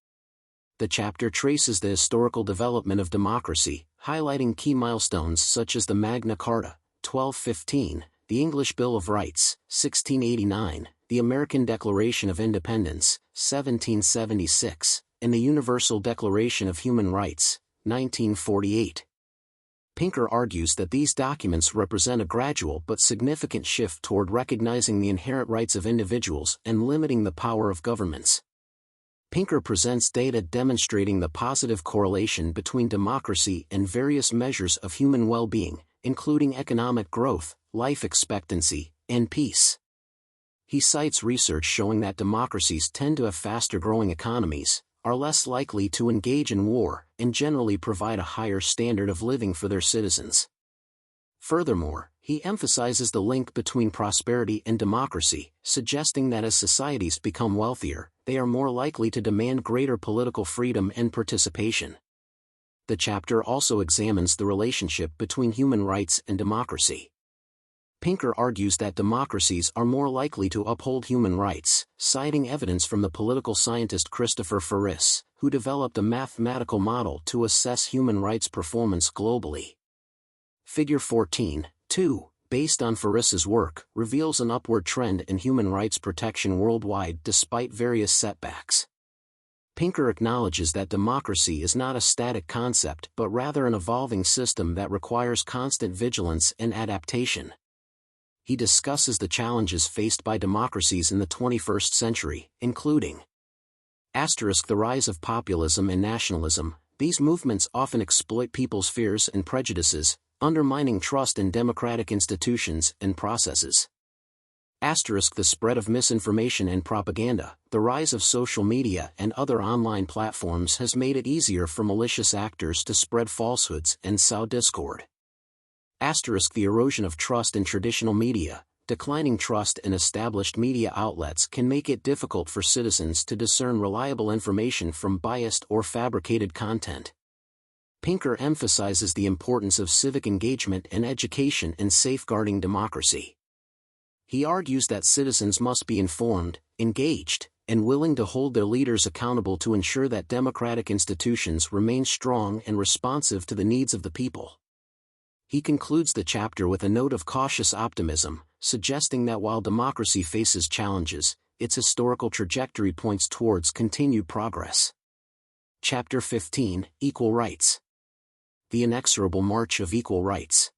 The chapter traces the historical development of democracy, highlighting key milestones such as the Magna Carta, 1215, the English Bill of Rights, 1689, the American Declaration of Independence, 1776, and the Universal Declaration of Human Rights, 1948. Pinker argues that these documents represent a gradual but significant shift toward recognizing the inherent rights of individuals and limiting the power of governments. Pinker presents data demonstrating the positive correlation between democracy and various measures of human well-being, including economic growth, life expectancy, and peace. He cites research showing that democracies tend to have faster-growing economies, are less likely to engage in war, and generally provide a higher standard of living for their citizens. Furthermore, he emphasizes the link between prosperity and democracy, suggesting that as societies become wealthier, they are more likely to demand greater political freedom and participation. The chapter also examines the relationship between human rights and democracy. Pinker argues that democracies are more likely to uphold human rights, citing evidence from the political scientist Christopher Ferris, who developed a mathematical model to assess human rights performance globally. Figure 14.2, based on Ferris's work, reveals an upward trend in human rights protection worldwide despite various setbacks. Pinker acknowledges that democracy is not a static concept but rather an evolving system that requires constant vigilance and adaptation. He discusses the challenges faced by democracies in the 21st century, including the rise of populism and nationalism. These movements often exploit people's fears and prejudices, undermining trust in democratic institutions and processes. The spread of misinformation and propaganda. The rise of social media and other online platforms has made it easier for malicious actors to spread falsehoods and sow discord. The erosion of trust in traditional media. Declining trust in established media outlets can make it difficult for citizens to discern reliable information from biased or fabricated content. Pinker emphasizes the importance of civic engagement and education in safeguarding democracy. He argues that citizens must be informed, engaged, and willing to hold their leaders accountable to ensure that democratic institutions remain strong and responsive to the needs of the people. He concludes the chapter with a note of cautious optimism, suggesting that while democracy faces challenges, its historical trajectory points towards continued progress. Chapter 15: Equal Rights. The Inexorable March of Equal Rights.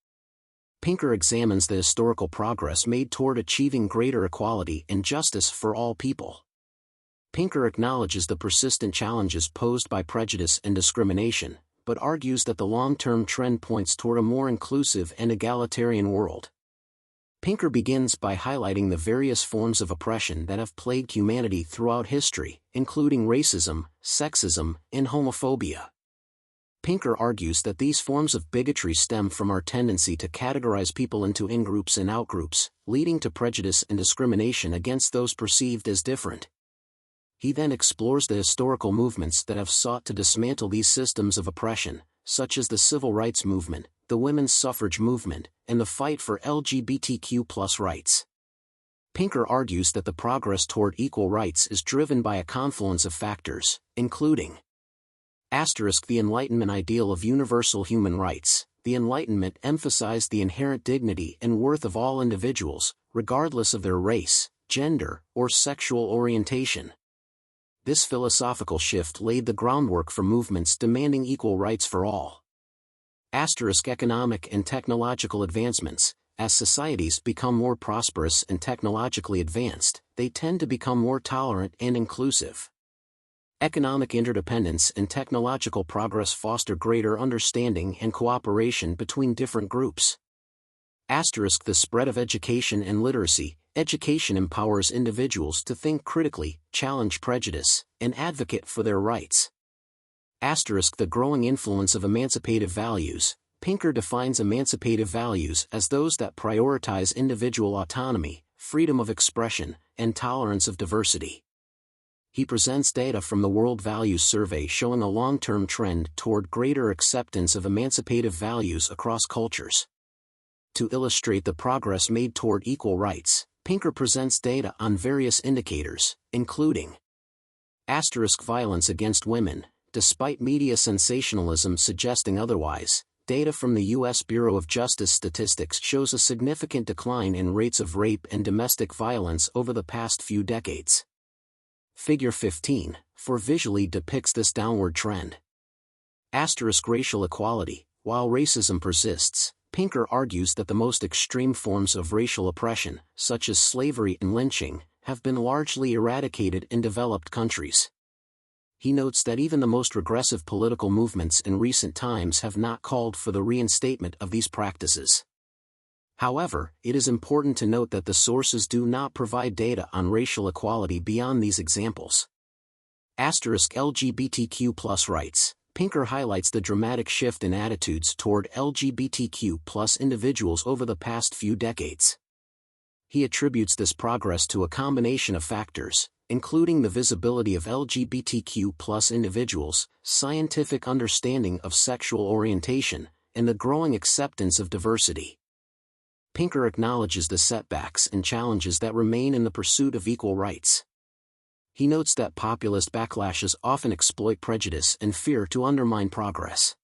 Pinker examines the historical progress made toward achieving greater equality and justice for all people. Pinker acknowledges the persistent challenges posed by prejudice and discrimination, but argues that the long-term trend points toward a more inclusive and egalitarian world. Pinker begins by highlighting the various forms of oppression that have plagued humanity throughout history, including racism, sexism, and homophobia. Pinker argues that these forms of bigotry stem from our tendency to categorize people into in-groups and out-groups, leading to prejudice and discrimination against those perceived as different. He then explores the historical movements that have sought to dismantle these systems of oppression, such as the civil rights movement, the women's suffrage movement, and the fight for LGBTQ+ rights. Pinker argues that the progress toward equal rights is driven by a confluence of factors, including the Enlightenment ideal of universal human rights. The Enlightenment emphasized the inherent dignity and worth of all individuals, regardless of their race, gender, or sexual orientation. This philosophical shift laid the groundwork for movements demanding equal rights for all. Economic and technological advancements. As societies become more prosperous and technologically advanced, they tend to become more tolerant and inclusive. Economic interdependence and technological progress foster greater understanding and cooperation between different groups. The spread of education and literacy. Education empowers individuals to think critically, challenge prejudice, and advocate for their rights. The growing influence of emancipative values. Pinker defines emancipative values as those that prioritize individual autonomy, freedom of expression, and tolerance of diversity. He presents data from the World Values Survey showing a long-term trend toward greater acceptance of emancipative values across cultures. To illustrate the progress made toward equal rights, Pinker presents data on various indicators, including violence against women. Despite media sensationalism suggesting otherwise, data from the U.S. Bureau of Justice Statistics shows a significant decline in rates of rape and domestic violence over the past few decades. Figure 15, visually depicts this downward trend. Racial equality. While racism persists, Pinker argues that the most extreme forms of racial oppression, such as slavery and lynching, have been largely eradicated in developed countries. He notes that even the most regressive political movements in recent times have not called for the reinstatement of these practices. However, it is important to note that the sources do not provide data on racial equality beyond these examples. LGBTQ+ rights. Pinker highlights the dramatic shift in attitudes toward LGBTQ+ individuals over the past few decades. He attributes this progress to a combination of factors, including the visibility of LGBTQ+ individuals, scientific understanding of sexual orientation, and the growing acceptance of diversity. Pinker acknowledges the setbacks and challenges that remain in the pursuit of equal rights. He notes that populist backlashes often exploit prejudice and fear to undermine progress.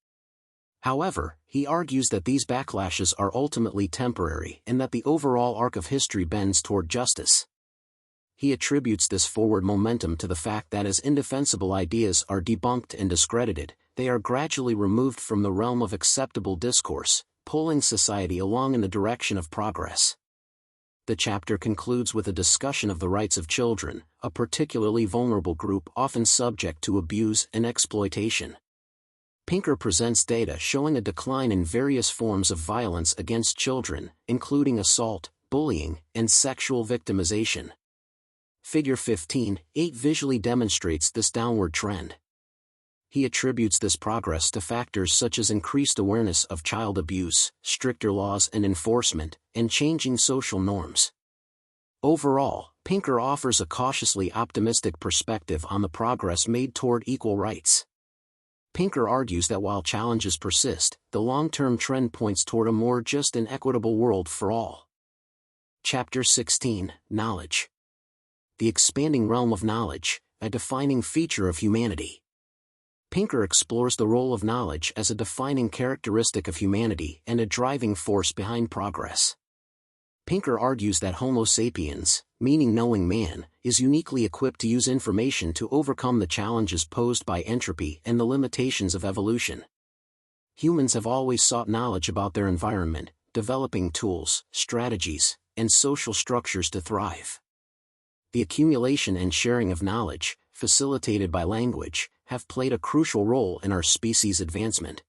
However, he argues that these backlashes are ultimately temporary and that the overall arc of history bends toward justice. He attributes this forward momentum to the fact that as indefensible ideas are debunked and discredited, they are gradually removed from the realm of acceptable discourse, pulling society along in the direction of progress. The chapter concludes with a discussion of the rights of children, a particularly vulnerable group often subject to abuse and exploitation. Pinker presents data showing a decline in various forms of violence against children, including assault, bullying, and sexual victimization. Figure 15.8 visually demonstrates this downward trend. He attributes this progress to factors such as increased awareness of child abuse, stricter laws and enforcement, and changing social norms. Overall, Pinker offers a cautiously optimistic perspective on the progress made toward equal rights. Pinker argues that while challenges persist, the long-term trend points toward a more just and equitable world for all. Chapter 16, Knowledge. The expanding realm of knowledge, a defining feature of humanity. Pinker explores the role of knowledge as a defining characteristic of humanity and a driving force behind progress. Pinker argues that Homo sapiens, meaning knowing man, is uniquely equipped to use information to overcome the challenges posed by entropy and the limitations of evolution. Humans have always sought knowledge about their environment, developing tools, strategies, and social structures to thrive. The accumulation and sharing of knowledge, facilitated by language, have played a crucial role in our species' advancement.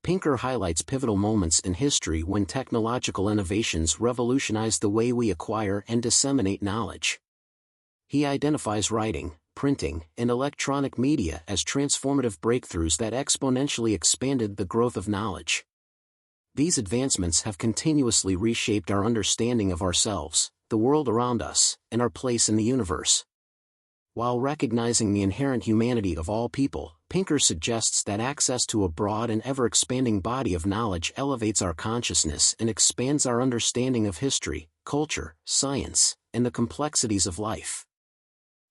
Pinker highlights pivotal moments in history when technological innovations revolutionized the way we acquire and disseminate knowledge. He identifies writing, printing, and electronic media as transformative breakthroughs that exponentially expanded the growth of knowledge. These advancements have continuously reshaped our understanding of ourselves, the world around us, and our place in the universe. While recognizing the inherent humanity of all people, Pinker suggests that access to a broad and ever-expanding body of knowledge elevates our consciousness and expands our understanding of history, culture, science, and the complexities of life.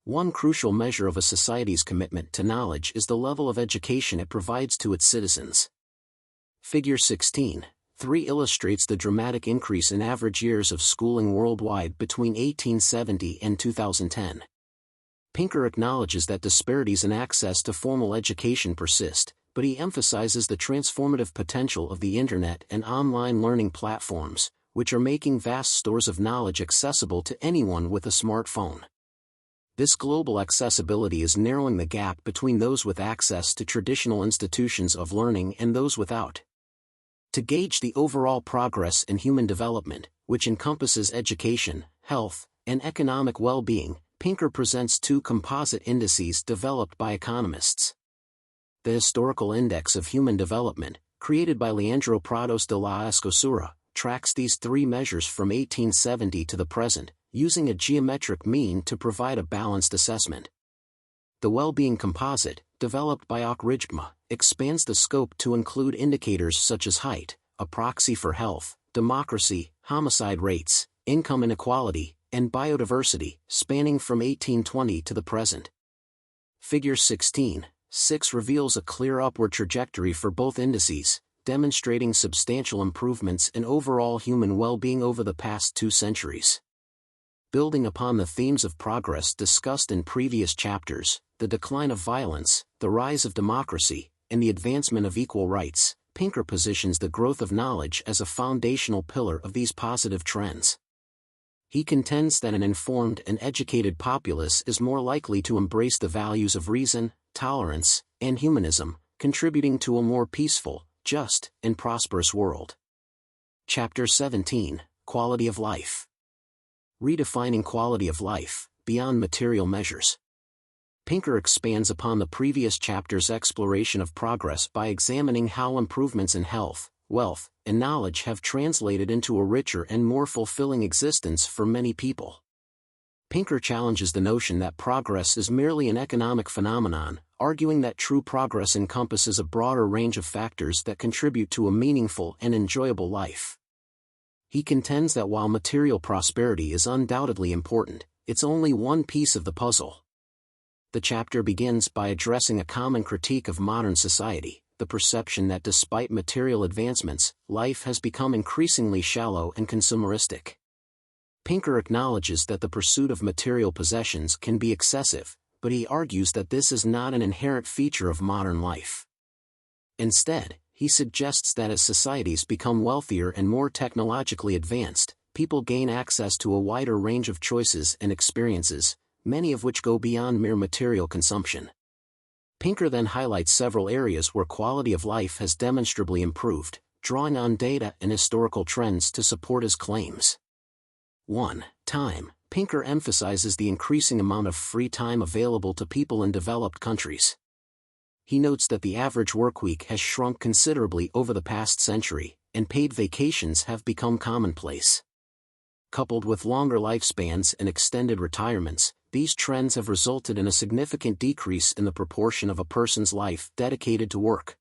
One crucial measure of a society's commitment to knowledge is the level of education it provides to its citizens. Figure 16.3 illustrates the dramatic increase in average years of schooling worldwide between 1870 and 2010. Pinker acknowledges that disparities in access to formal education persist, but he emphasizes the transformative potential of the Internet and online learning platforms, which are making vast stores of knowledge accessible to anyone with a smartphone. This global accessibility is narrowing the gap between those with access to traditional institutions of learning and those without. To gauge the overall progress in human development, which encompasses education, health, and economic well-being, Pinker presents two composite indices developed by economists. The Historical Index of Human Development, created by Leandro Prados de la Escosura, tracks these three measures from 1870 to the present, using a geometric mean to provide a balanced assessment. The Well-Being Composite, developed by Ochrijgma, expands the scope to include indicators such as height, a proxy for health, democracy, homicide rates, income inequality, and biodiversity, spanning from 1820 to the present. Figure 16.6 reveals a clear upward trajectory for both indices, demonstrating substantial improvements in overall human well-being over the past 2 centuries. Building upon the themes of progress discussed in previous chapters, the decline of violence, the rise of democracy, and the advancement of equal rights, Pinker positions the growth of knowledge as a foundational pillar of these positive trends. He contends that an informed and educated populace is more likely to embrace the values of reason, tolerance, and humanism, contributing to a more peaceful, just, and prosperous world. Chapter 17, Quality of Life. Redefining quality of life, beyond material measures. Pinker expands upon the previous chapter's exploration of progress by examining how improvements in health, wealth, and knowledge have translated into a richer and more fulfilling existence for many people. Pinker challenges the notion that progress is merely an economic phenomenon, arguing that true progress encompasses a broader range of factors that contribute to a meaningful and enjoyable life. He contends that while material prosperity is undoubtedly important, it's only one piece of the puzzle. The chapter begins by addressing a common critique of modern society, the perception that despite material advancements, life has become increasingly shallow and consumeristic. Pinker acknowledges that the pursuit of material possessions can be excessive, but he argues that this is not an inherent feature of modern life. Instead, he suggests that as societies become wealthier and more technologically advanced, people gain access to a wider range of choices and experiences, many of which go beyond mere material consumption. Pinker then highlights several areas where quality of life has demonstrably improved, drawing on data and historical trends to support his claims. 1. Time. Pinker emphasizes the increasing amount of free time available to people in developed countries. He notes that the average workweek has shrunk considerably over the past century, and paid vacations have become commonplace. Coupled with longer lifespans and extended retirements, these trends have resulted in a significant decrease in the proportion of a person's life dedicated to work.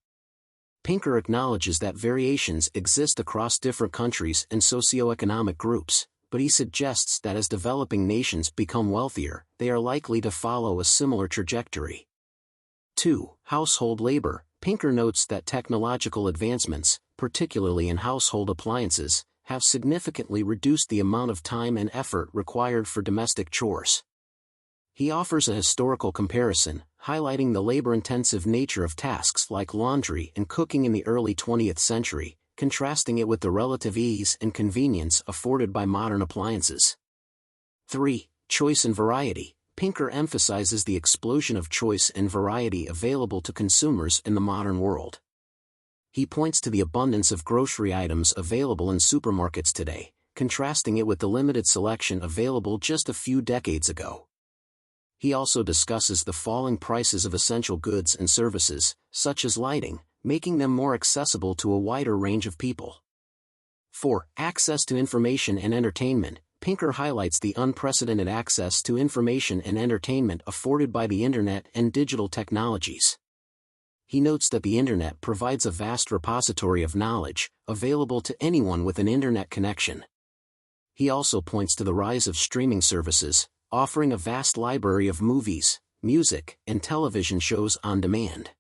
Pinker acknowledges that variations exist across different countries and socioeconomic groups, but he suggests that as developing nations become wealthier, they are likely to follow a similar trajectory. 2. Household labor. Pinker notes that technological advancements, particularly in household appliances, have significantly reduced the amount of time and effort required for domestic chores. He offers a historical comparison, highlighting the labor-intensive nature of tasks like laundry and cooking in the early 20th century, contrasting it with the relative ease and convenience afforded by modern appliances. 3. Choice and variety. Pinker emphasizes the explosion of choice and variety available to consumers in the modern world. He points to the abundance of grocery items available in supermarkets today, contrasting it with the limited selection available just a few decades ago. He also discusses the falling prices of essential goods and services, such as lighting, making them more accessible to a wider range of people. 4. Access to information and entertainment. Pinker highlights the unprecedented access to information and entertainment afforded by the Internet and digital technologies. He notes that the Internet provides a vast repository of knowledge, available to anyone with an Internet connection. He also points to the rise of streaming services, offering a vast library of movies, music, and television shows on demand.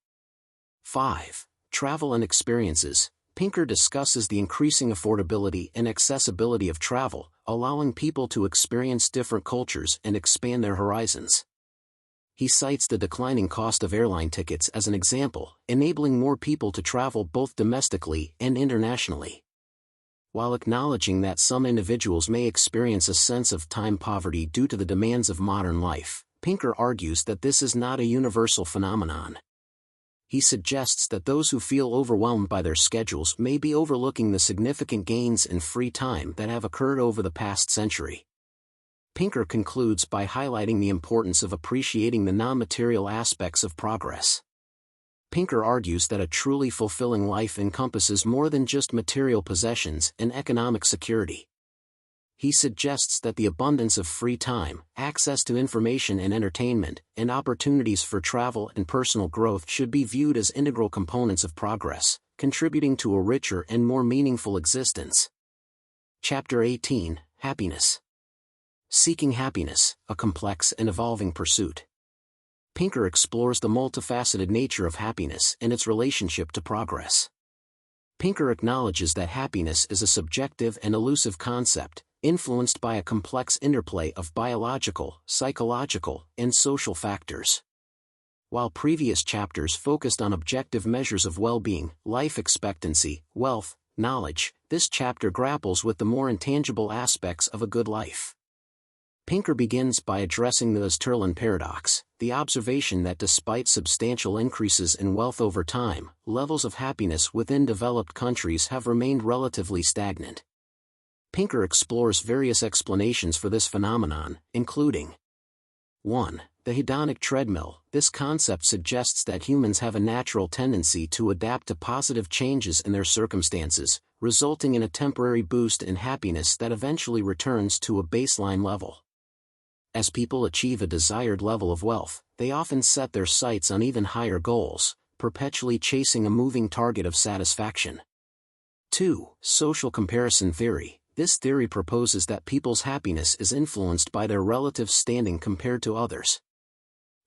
5. Travel and experiences. Pinker discusses the increasing affordability and accessibility of travel, allowing people to experience different cultures and expand their horizons. He cites the declining cost of airline tickets as an example, enabling more people to travel both domestically and internationally. While acknowledging that some individuals may experience a sense of time poverty due to the demands of modern life, Pinker argues that this is not a universal phenomenon. He suggests that those who feel overwhelmed by their schedules may be overlooking the significant gains in free time that have occurred over the past century. Pinker concludes by highlighting the importance of appreciating the non-material aspects of progress. Pinker argues that a truly fulfilling life encompasses more than just material possessions and economic security. He suggests that the abundance of free time, access to information and entertainment, and opportunities for travel and personal growth should be viewed as integral components of progress, contributing to a richer and more meaningful existence. Chapter 18, Happiness. Seeking happiness, a complex and evolving pursuit. Pinker explores the multifaceted nature of happiness and its relationship to progress. Pinker acknowledges that happiness is a subjective and elusive concept, influenced by a complex interplay of biological, psychological, and social factors. While previous chapters focused on objective measures of well-being, life expectancy, wealth, knowledge, this chapter grapples with the more intangible aspects of a good life. Pinker begins by addressing the Oesterlin paradox, the observation that despite substantial increases in wealth over time, levels of happiness within developed countries have remained relatively stagnant. Pinker explores various explanations for this phenomenon, including 1. The hedonic treadmill. This concept suggests that humans have a natural tendency to adapt to positive changes in their circumstances, resulting in a temporary boost in happiness that eventually returns to a baseline level. As people achieve a desired level of wealth, they often set their sights on even higher goals, perpetually chasing a moving target of satisfaction. 2. Social comparison theory. This theory proposes that people's happiness is influenced by their relative standing compared to others.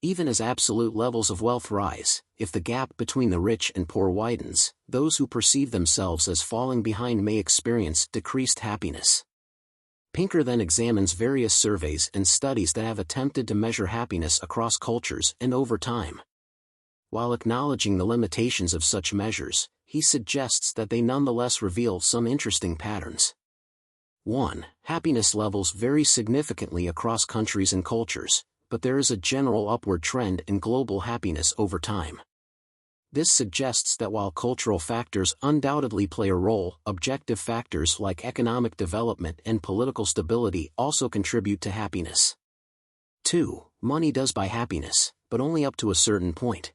Even as absolute levels of wealth rise, if the gap between the rich and poor widens, those who perceive themselves as falling behind may experience decreased happiness. Pinker then examines various surveys and studies that have attempted to measure happiness across cultures and over time. While acknowledging the limitations of such measures, he suggests that they nonetheless reveal some interesting patterns. 1. Happiness levels vary significantly across countries and cultures, but there is a general upward trend in global happiness over time. This suggests that while cultural factors undoubtedly play a role, objective factors like economic development and political stability also contribute to happiness. 2. Money does buy happiness, but only up to a certain point.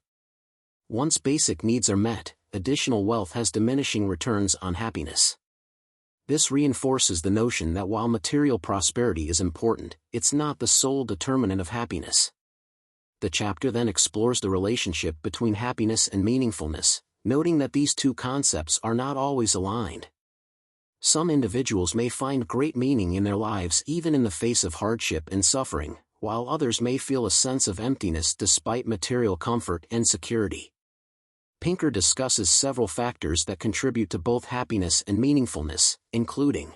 Once basic needs are met, additional wealth has diminishing returns on happiness. This reinforces the notion that while material prosperity is important, it's not the sole determinant of happiness. The chapter then explores the relationship between happiness and meaningfulness, noting that these two concepts are not always aligned. Some individuals may find great meaning in their lives even in the face of hardship and suffering, while others may feel a sense of emptiness despite material comfort and security. Pinker discusses several factors that contribute to both happiness and meaningfulness, including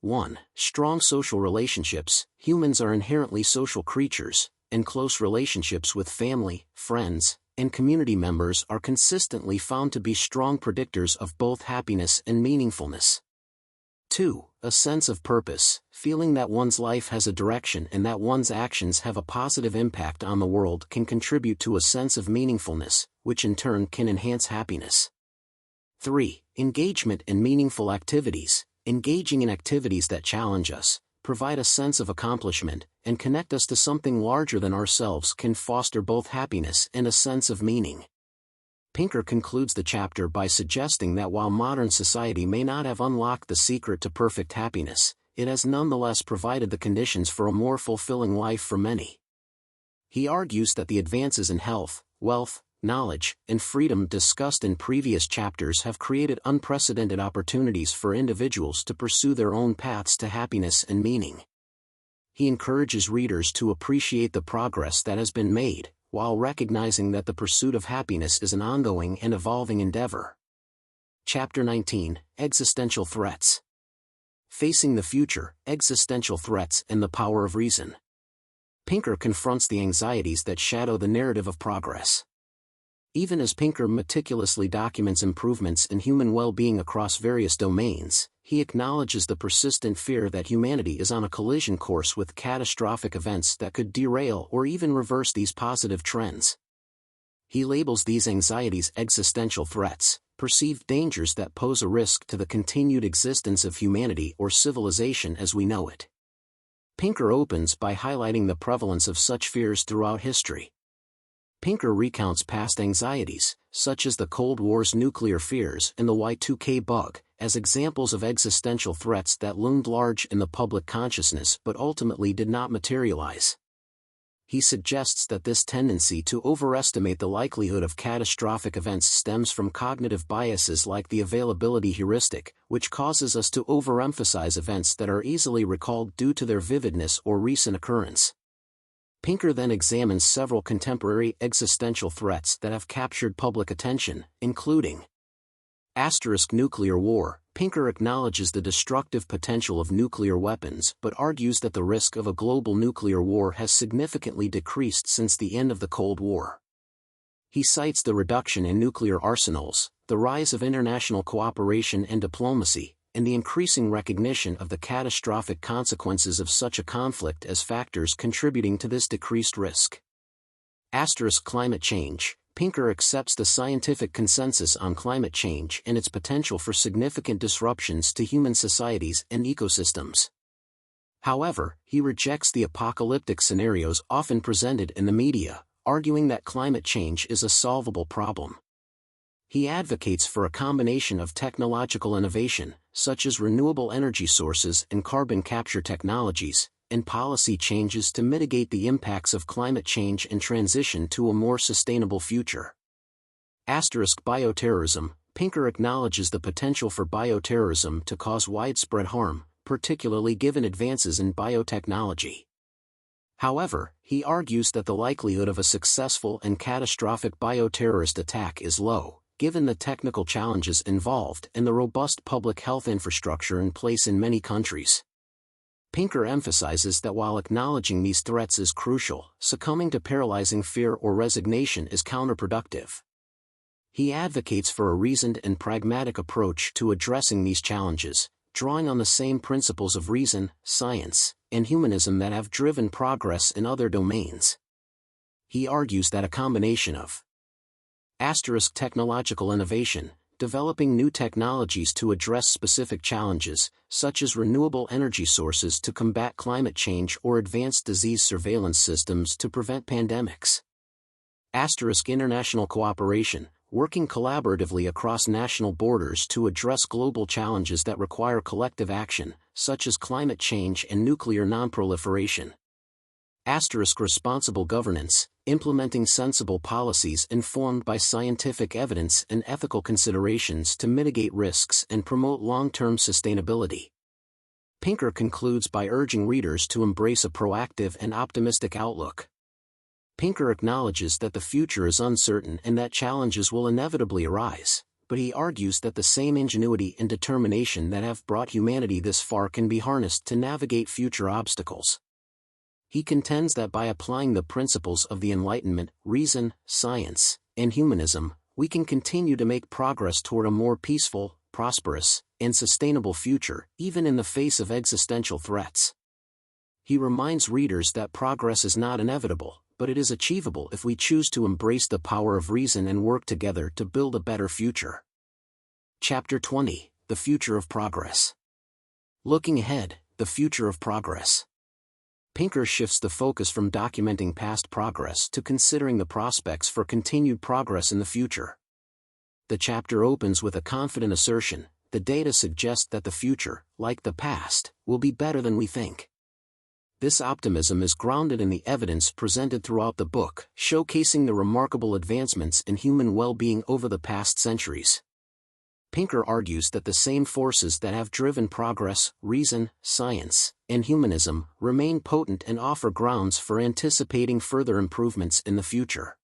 1. Strong social relationships. Humans are inherently social creatures, and close relationships with family, friends, and community members are consistently found to be strong predictors of both happiness and meaningfulness. 2. A sense of purpose, feeling that one's life has a direction and that one's actions have a positive impact on the world can contribute to a sense of meaningfulness, which in turn can enhance happiness. 3. Engagement in meaningful activities. Engaging in activities that challenge us, provide a sense of accomplishment, and connect us to something larger than ourselves can foster both happiness and a sense of meaning. Pinker concludes the chapter by suggesting that while modern society may not have unlocked the secret to perfect happiness, it has nonetheless provided the conditions for a more fulfilling life for many. He argues that the advances in health, wealth, knowledge, and freedom discussed in previous chapters have created unprecedented opportunities for individuals to pursue their own paths to happiness and meaning. He encourages readers to appreciate the progress that has been made, while recognizing that the pursuit of happiness is an ongoing and evolving endeavor. Chapter 19, Existential Threats. Facing the Future, Existential Threats and the Power of Reason. Pinker confronts the anxieties that shadow the narrative of progress. Even as Pinker meticulously documents improvements in human well-being across various domains, he acknowledges the persistent fear that humanity is on a collision course with catastrophic events that could derail or even reverse these positive trends. He labels these anxieties existential threats, perceived dangers that pose a risk to the continued existence of humanity or civilization as we know it. Pinker opens by highlighting the prevalence of such fears throughout history. Pinker recounts past anxieties, such as the Cold War's nuclear fears and the Y2K bug, as examples of existential threats that loomed large in the public consciousness but ultimately did not materialize. He suggests that this tendency to overestimate the likelihood of catastrophic events stems from cognitive biases like the availability heuristic, which causes us to overemphasize events that are easily recalled due to their vividness or recent occurrence. Pinker then examines several contemporary existential threats that have captured public attention, including nuclear war. Pinker acknowledges the destructive potential of nuclear weapons but argues that the risk of a global nuclear war has significantly decreased since the end of the Cold War. He cites the reduction in nuclear arsenals, the rise of international cooperation and diplomacy, and the increasing recognition of the catastrophic consequences of such a conflict as factors contributing to this decreased risk. Climate change. Pinker accepts the scientific consensus on climate change and its potential for significant disruptions to human societies and ecosystems. However, he rejects the apocalyptic scenarios often presented in the media, arguing that climate change is a solvable problem. He advocates for a combination of technological innovation, such as renewable energy sources and carbon capture technologies, and policy changes to mitigate the impacts of climate change and transition to a more sustainable future. Bioterrorism. Pinker acknowledges the potential for bioterrorism to cause widespread harm, particularly given advances in biotechnology. However, he argues that the likelihood of a successful and catastrophic bioterrorist attack is low, given the technical challenges involved and the robust public health infrastructure in place in many countries. Pinker emphasizes that while acknowledging these threats is crucial, succumbing to paralyzing fear or resignation is counterproductive. He advocates for a reasoned and pragmatic approach to addressing these challenges, drawing on the same principles of reason, science, and humanism that have driven progress in other domains. He argues that a combination of Technological innovation, developing new technologies to address specific challenges, such as renewable energy sources to combat climate change or advanced disease surveillance systems to prevent pandemics. International cooperation, working collaboratively across national borders to address global challenges that require collective action, such as climate change and nuclear nonproliferation. Responsible governance, implementing sensible policies informed by scientific evidence and ethical considerations to mitigate risks and promote long-term sustainability. Pinker concludes by urging readers to embrace a proactive and optimistic outlook. Pinker acknowledges that the future is uncertain and that challenges will inevitably arise, but he argues that the same ingenuity and determination that have brought humanity this far can be harnessed to navigate future obstacles. He contends that by applying the principles of the Enlightenment, reason, science, and humanism, we can continue to make progress toward a more peaceful, prosperous, and sustainable future, even in the face of existential threats. He reminds readers that progress is not inevitable, but it is achievable if we choose to embrace the power of reason and work together to build a better future. Chapter 20: The Future of Progress. Looking ahead, the future of progress. Pinker shifts the focus from documenting past progress to considering the prospects for continued progress in the future. The chapter opens with a confident assertion: the data suggest that the future, like the past, will be better than we think. This optimism is grounded in the evidence presented throughout the book, showcasing the remarkable advancements in human well-being over the past centuries. Pinker argues that the same forces that have driven progress, reason, science, and humanism, remain potent and offer grounds for anticipating further improvements in the future.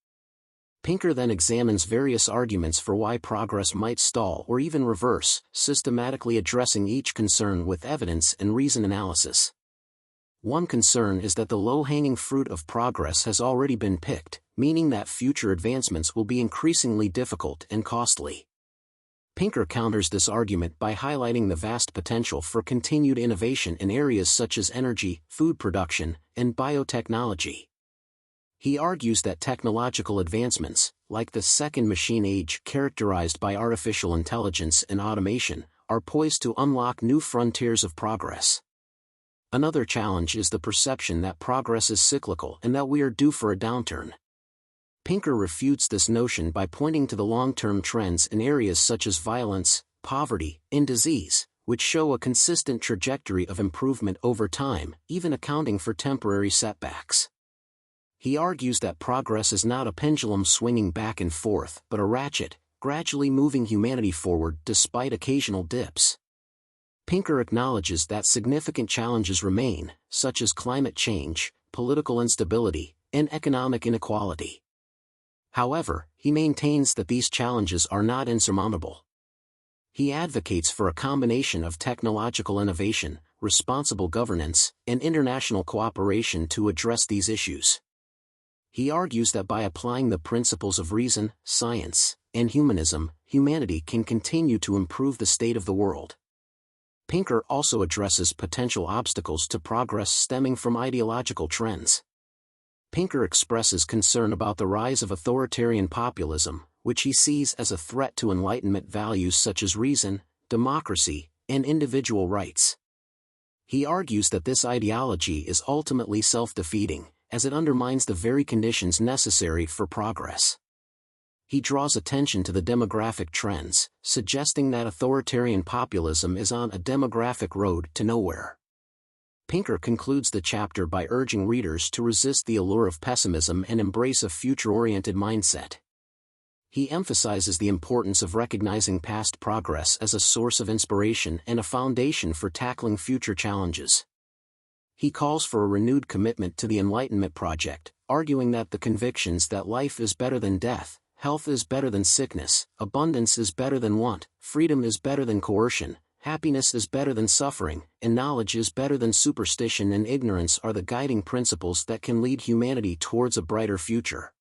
Pinker then examines various arguments for why progress might stall or even reverse, systematically addressing each concern with evidence and reason analysis. One concern is that the low-hanging fruit of progress has already been picked, meaning that future advancements will be increasingly difficult and costly. Pinker counters this argument by highlighting the vast potential for continued innovation in areas such as energy, food production, and biotechnology. He argues that technological advancements, like the second machine age characterized by artificial intelligence and automation, are poised to unlock new frontiers of progress. Another challenge is the perception that progress is cyclical and that we are due for a downturn. Pinker refutes this notion by pointing to the long-term trends in areas such as violence, poverty, and disease, which show a consistent trajectory of improvement over time, even accounting for temporary setbacks. He argues that progress is not a pendulum swinging back and forth, but a ratchet, gradually moving humanity forward despite occasional dips. Pinker acknowledges that significant challenges remain, such as climate change, political instability, and economic inequality. However, he maintains that these challenges are not insurmountable. He advocates for a combination of technological innovation, responsible governance, and international cooperation to address these issues. He argues that by applying the principles of reason, science, and humanism, humanity can continue to improve the state of the world. Pinker also addresses potential obstacles to progress stemming from ideological trends. Pinker expresses concern about the rise of authoritarian populism, which he sees as a threat to Enlightenment values such as reason, democracy, and individual rights. He argues that this ideology is ultimately self-defeating, as it undermines the very conditions necessary for progress. He draws attention to the demographic trends, suggesting that authoritarian populism is on a demographic road to nowhere. Pinker concludes the chapter by urging readers to resist the allure of pessimism and embrace a future-oriented mindset. He emphasizes the importance of recognizing past progress as a source of inspiration and a foundation for tackling future challenges. He calls for a renewed commitment to the Enlightenment project, arguing that the convictions that life is better than death, health is better than sickness, abundance is better than want, freedom is better than coercion, happiness is better than suffering, and knowledge is better than superstition and ignorance are the guiding principles that can lead humanity towards a brighter future.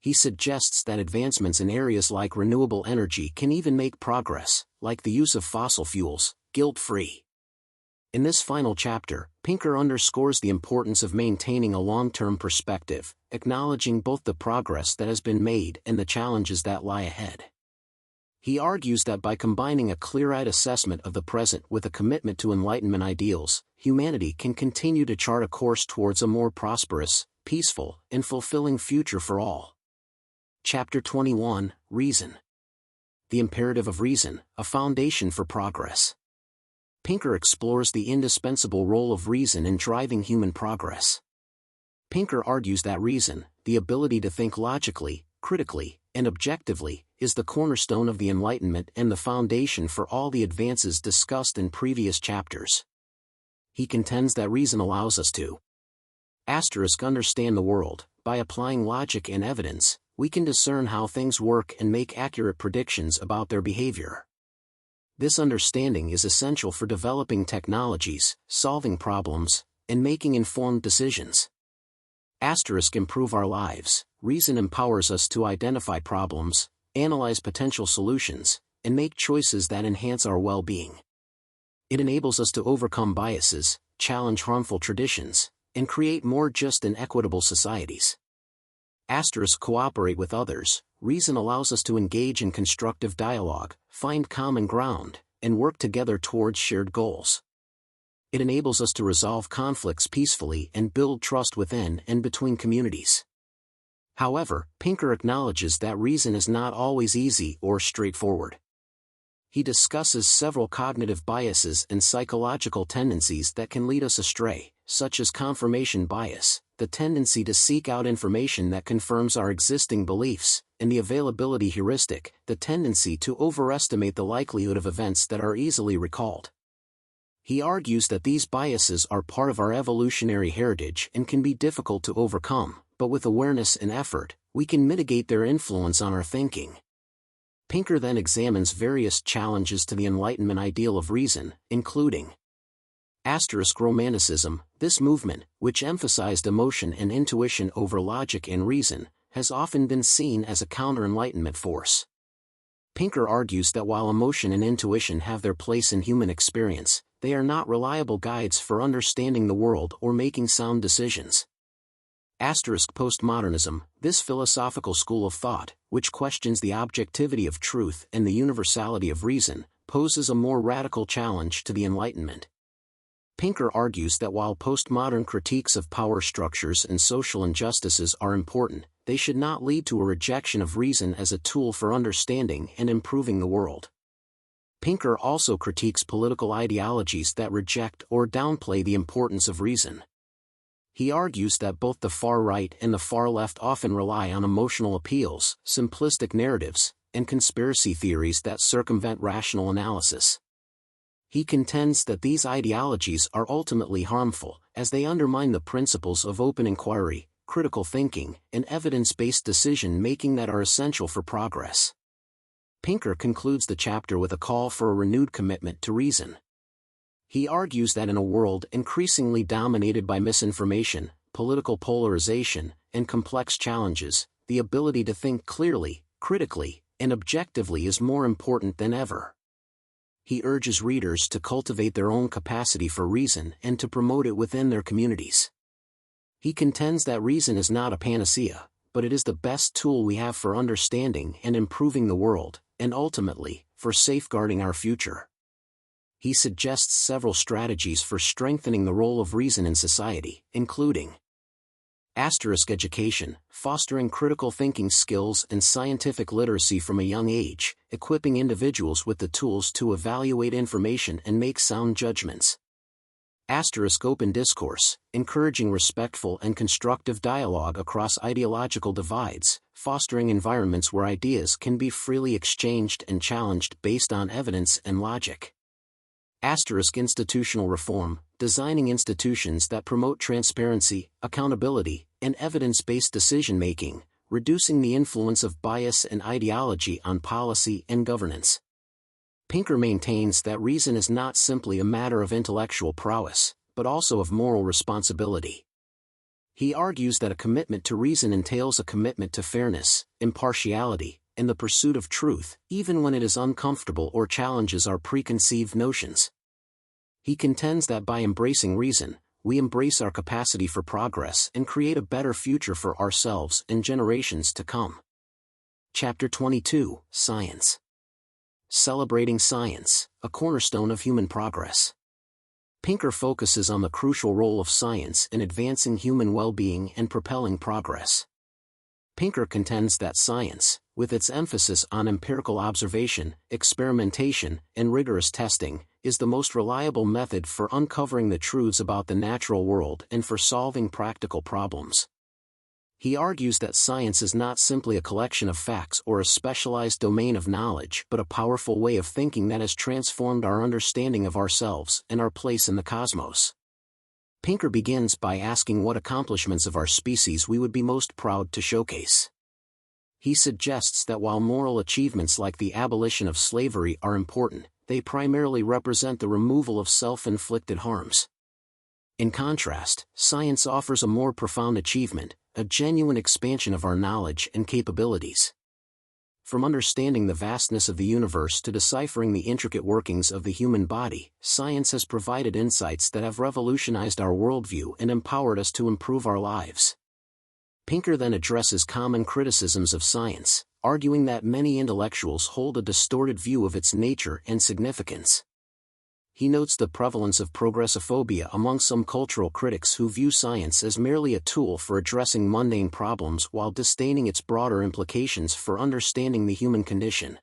He suggests that advancements in areas like renewable energy can even make progress, like the use of fossil fuels, guilt-free. In this final chapter, Pinker underscores the importance of maintaining a long-term perspective, acknowledging both the progress that has been made and the challenges that lie ahead. He argues that by combining a clear-eyed assessment of the present with a commitment to Enlightenment ideals, humanity can continue to chart a course towards a more prosperous, peaceful, and fulfilling future for all. Chapter 21, Reason. The imperative of reason, a foundation for progress. Pinker explores the indispensable role of reason in driving human progress. Pinker argues that reason, the ability to think logically, critically, and objectively, is the cornerstone of the Enlightenment and the foundation for all the advances discussed in previous chapters. He contends that reason allows us to understand the world. By applying logic and evidence, we can discern how things work and make accurate predictions about their behavior. This understanding is essential for developing technologies, solving problems, and making informed decisions. Improve our lives. Reason empowers us to identify problems, analyze potential solutions, and make choices that enhance our well-being. It enables us to overcome biases, challenge harmful traditions, and create more just and equitable societies. Cooperate with others. Reason allows us to engage in constructive dialogue, find common ground, and work together towards shared goals. It enables us to resolve conflicts peacefully and build trust within and between communities. However, Pinker acknowledges that reason is not always easy or straightforward. He discusses several cognitive biases and psychological tendencies that can lead us astray, such as confirmation bias, the tendency to seek out information that confirms our existing beliefs, and the availability heuristic, the tendency to overestimate the likelihood of events that are easily recalled. He argues that these biases are part of our evolutionary heritage and can be difficult to overcome, but with awareness and effort, we can mitigate their influence on our thinking. Pinker then examines various challenges to the Enlightenment ideal of reason, including Romanticism. This movement, which emphasized emotion and intuition over logic and reason, has often been seen as a counter-Enlightenment force. Pinker argues that while emotion and intuition have their place in human experience, they are not reliable guides for understanding the world or making sound decisions. Postmodernism. This philosophical school of thought, which questions the objectivity of truth and the universality of reason, poses a more radical challenge to the Enlightenment. Pinker argues that while postmodern critiques of power structures and social injustices are important, they should not lead to a rejection of reason as a tool for understanding and improving the world. Pinker also critiques political ideologies that reject or downplay the importance of reason. He argues that both the far right and the far left often rely on emotional appeals, simplistic narratives, and conspiracy theories that circumvent rational analysis. He contends that these ideologies are ultimately harmful, as they undermine the principles of open inquiry, critical thinking, and evidence-based decision-making that are essential for progress. Pinker concludes the chapter with a call for a renewed commitment to reason. He argues that in a world increasingly dominated by misinformation, political polarization, and complex challenges, the ability to think clearly, critically, and objectively is more important than ever. He urges readers to cultivate their own capacity for reason and to promote it within their communities. He contends that reason is not a panacea, but it is the best tool we have for understanding and improving the world, and ultimately, for safeguarding our future. He suggests several strategies for strengthening the role of reason in society, including education, fostering critical thinking skills and scientific literacy from a young age, equipping individuals with the tools to evaluate information and make sound judgments. Open discourse, encouraging respectful and constructive dialogue across ideological divides, fostering environments where ideas can be freely exchanged and challenged based on evidence and logic. Institutional reform, designing institutions that promote transparency, accountability, and evidence-based decision-making, reducing the influence of bias and ideology on policy and governance. Pinker maintains that reason is not simply a matter of intellectual prowess, but also of moral responsibility. He argues that a commitment to reason entails a commitment to fairness, impartiality, and the pursuit of truth, even when it is uncomfortable or challenges our preconceived notions. He contends that by embracing reason, we embrace our capacity for progress and create a better future for ourselves and generations to come. Chapter 22, Science. Celebrating Science, a cornerstone of human progress. Pinker focuses on the crucial role of science in advancing human well-being and propelling progress. Pinker contends that science, with its emphasis on empirical observation, experimentation, and rigorous testing, is the most reliable method for uncovering the truths about the natural world and for solving practical problems. He argues that science is not simply a collection of facts or a specialized domain of knowledge but a powerful way of thinking that has transformed our understanding of ourselves and our place in the cosmos. Pinker begins by asking what accomplishments of our species we would be most proud to showcase. He suggests that while moral achievements like the abolition of slavery are important, they primarily represent the removal of self-inflicted harms. In contrast, science offers a more profound achievement, a genuine expansion of our knowledge and capabilities. From understanding the vastness of the universe to deciphering the intricate workings of the human body, science has provided insights that have revolutionized our worldview and empowered us to improve our lives. Pinker then addresses common criticisms of science, arguing that many intellectuals hold a distorted view of its nature and significance. He notes the prevalence of progressophobia among some cultural critics who view science as merely a tool for addressing mundane problems while disdaining its broader implications for understanding the human condition.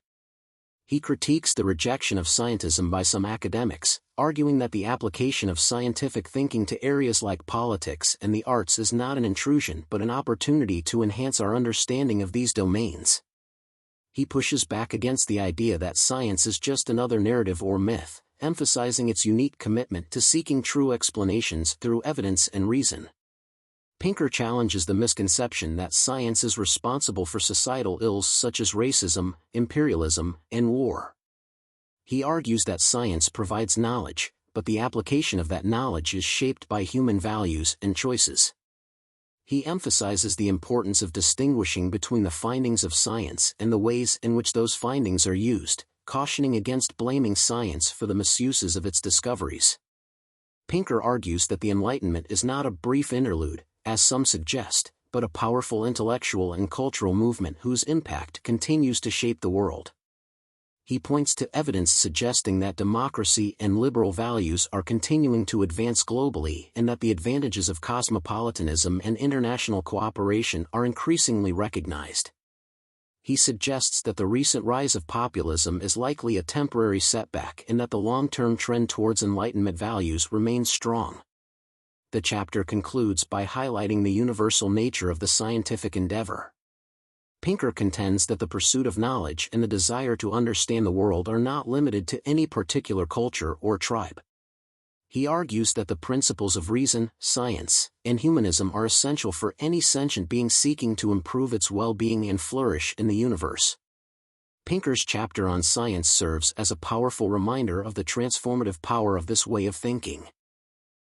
He critiques the rejection of scientism by some academics, arguing that the application of scientific thinking to areas like politics and the arts is not an intrusion but an opportunity to enhance our understanding of these domains. He pushes back against the idea that science is just another narrative or myth, emphasizing its unique commitment to seeking true explanations through evidence and reason. Pinker challenges the misconception that science is responsible for societal ills such as racism, imperialism, and war. He argues that science provides knowledge, but the application of that knowledge is shaped by human values and choices. He emphasizes the importance of distinguishing between the findings of science and the ways in which those findings are used, cautioning against blaming science for the misuses of its discoveries. Pinker argues that the Enlightenment is not a brief interlude, as some suggest, but a powerful intellectual and cultural movement whose impact continues to shape the world. He points to evidence suggesting that democracy and liberal values are continuing to advance globally and that the advantages of cosmopolitanism and international cooperation are increasingly recognized. He suggests that the recent rise of populism is likely a temporary setback and that the long-term trend towards Enlightenment values remains strong. The chapter concludes by highlighting the universal nature of the scientific endeavor. Pinker contends that the pursuit of knowledge and the desire to understand the world are not limited to any particular culture or tribe. He argues that the principles of reason, science, and humanism are essential for any sentient being seeking to improve its well-being and flourish in the universe. Pinker's chapter on science serves as a powerful reminder of the transformative power of this way of thinking.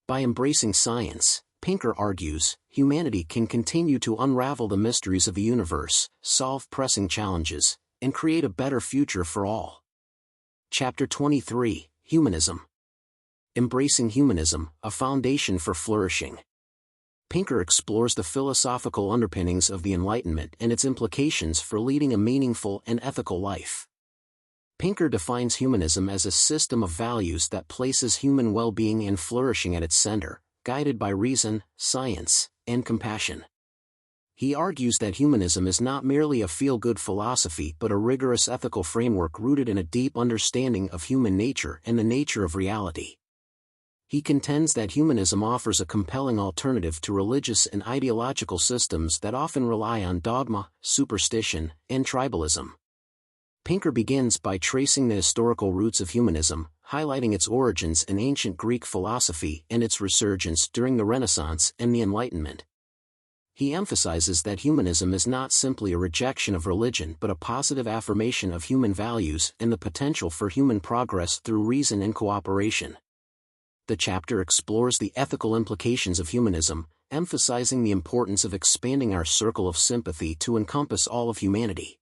By embracing science, Pinker argues, humanity can continue to unravel the mysteries of the universe, solve pressing challenges, and create a better future for all. Chapter 23, Humanism. Embracing Humanism, a Foundation for Flourishing. Pinker explores the philosophical underpinnings of the Enlightenment and its implications for leading a meaningful and ethical life. Pinker defines humanism as a system of values that places human well-being and flourishing at its center, guided by reason, science, and compassion. He argues that humanism is not merely a feel-good philosophy but a rigorous ethical framework rooted in a deep understanding of human nature and the nature of reality. He contends that humanism offers a compelling alternative to religious and ideological systems that often rely on dogma, superstition, and tribalism. Pinker begins by tracing the historical roots of humanism, highlighting its origins in ancient Greek philosophy and its resurgence during the Renaissance and the Enlightenment. He emphasizes that humanism is not simply a rejection of religion but a positive affirmation of human values and the potential for human progress through reason and cooperation. The chapter explores the ethical implications of humanism, emphasizing the importance of expanding our circle of sympathy to encompass all of humanity.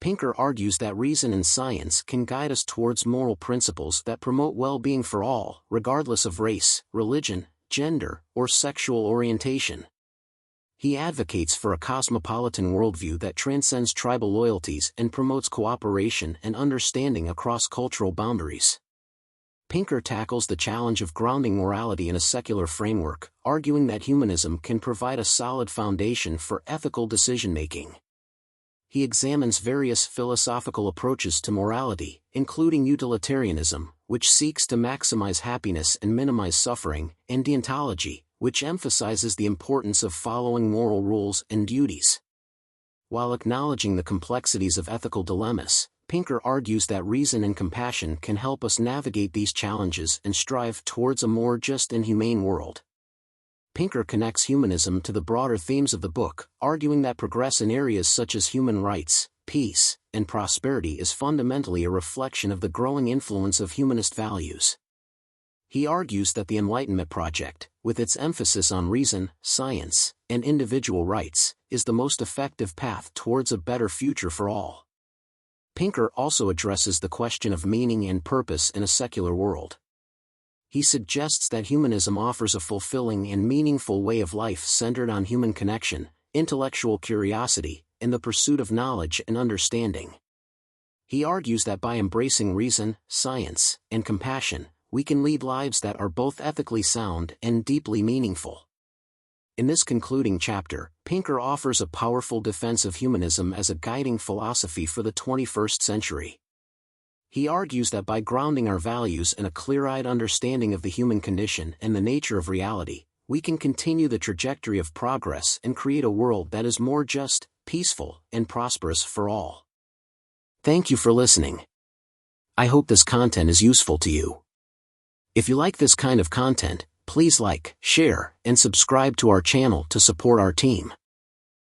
Pinker argues that reason and science can guide us towards moral principles that promote well-being for all, regardless of race, religion, gender, or sexual orientation. He advocates for a cosmopolitan worldview that transcends tribal loyalties and promotes cooperation and understanding across cultural boundaries. Pinker tackles the challenge of grounding morality in a secular framework, arguing that humanism can provide a solid foundation for ethical decision-making. He examines various philosophical approaches to morality, including utilitarianism, which seeks to maximize happiness and minimize suffering, and deontology, which emphasizes the importance of following moral rules and duties. While acknowledging the complexities of ethical dilemmas, Pinker argues that reason and compassion can help us navigate these challenges and strive towards a more just and humane world. Pinker connects humanism to the broader themes of the book, arguing that progress in areas such as human rights, peace, and prosperity is fundamentally a reflection of the growing influence of humanist values. He argues that the Enlightenment project, with its emphasis on reason, science, and individual rights, is the most effective path towards a better future for all. Pinker also addresses the question of meaning and purpose in a secular world. He suggests that humanism offers a fulfilling and meaningful way of life centered on human connection, intellectual curiosity, and the pursuit of knowledge and understanding. He argues that by embracing reason, science, and compassion, we can lead lives that are both ethically sound and deeply meaningful. In this concluding chapter, Pinker offers a powerful defense of humanism as a guiding philosophy for the 21st century. He argues that by grounding our values in a clear-eyed understanding of the human condition and the nature of reality, we can continue the trajectory of progress and create a world that is more just, peaceful, and prosperous for all. Thank you for listening. I hope this content is useful to you. If you like this kind of content, please like, share, and subscribe to our channel to support our team.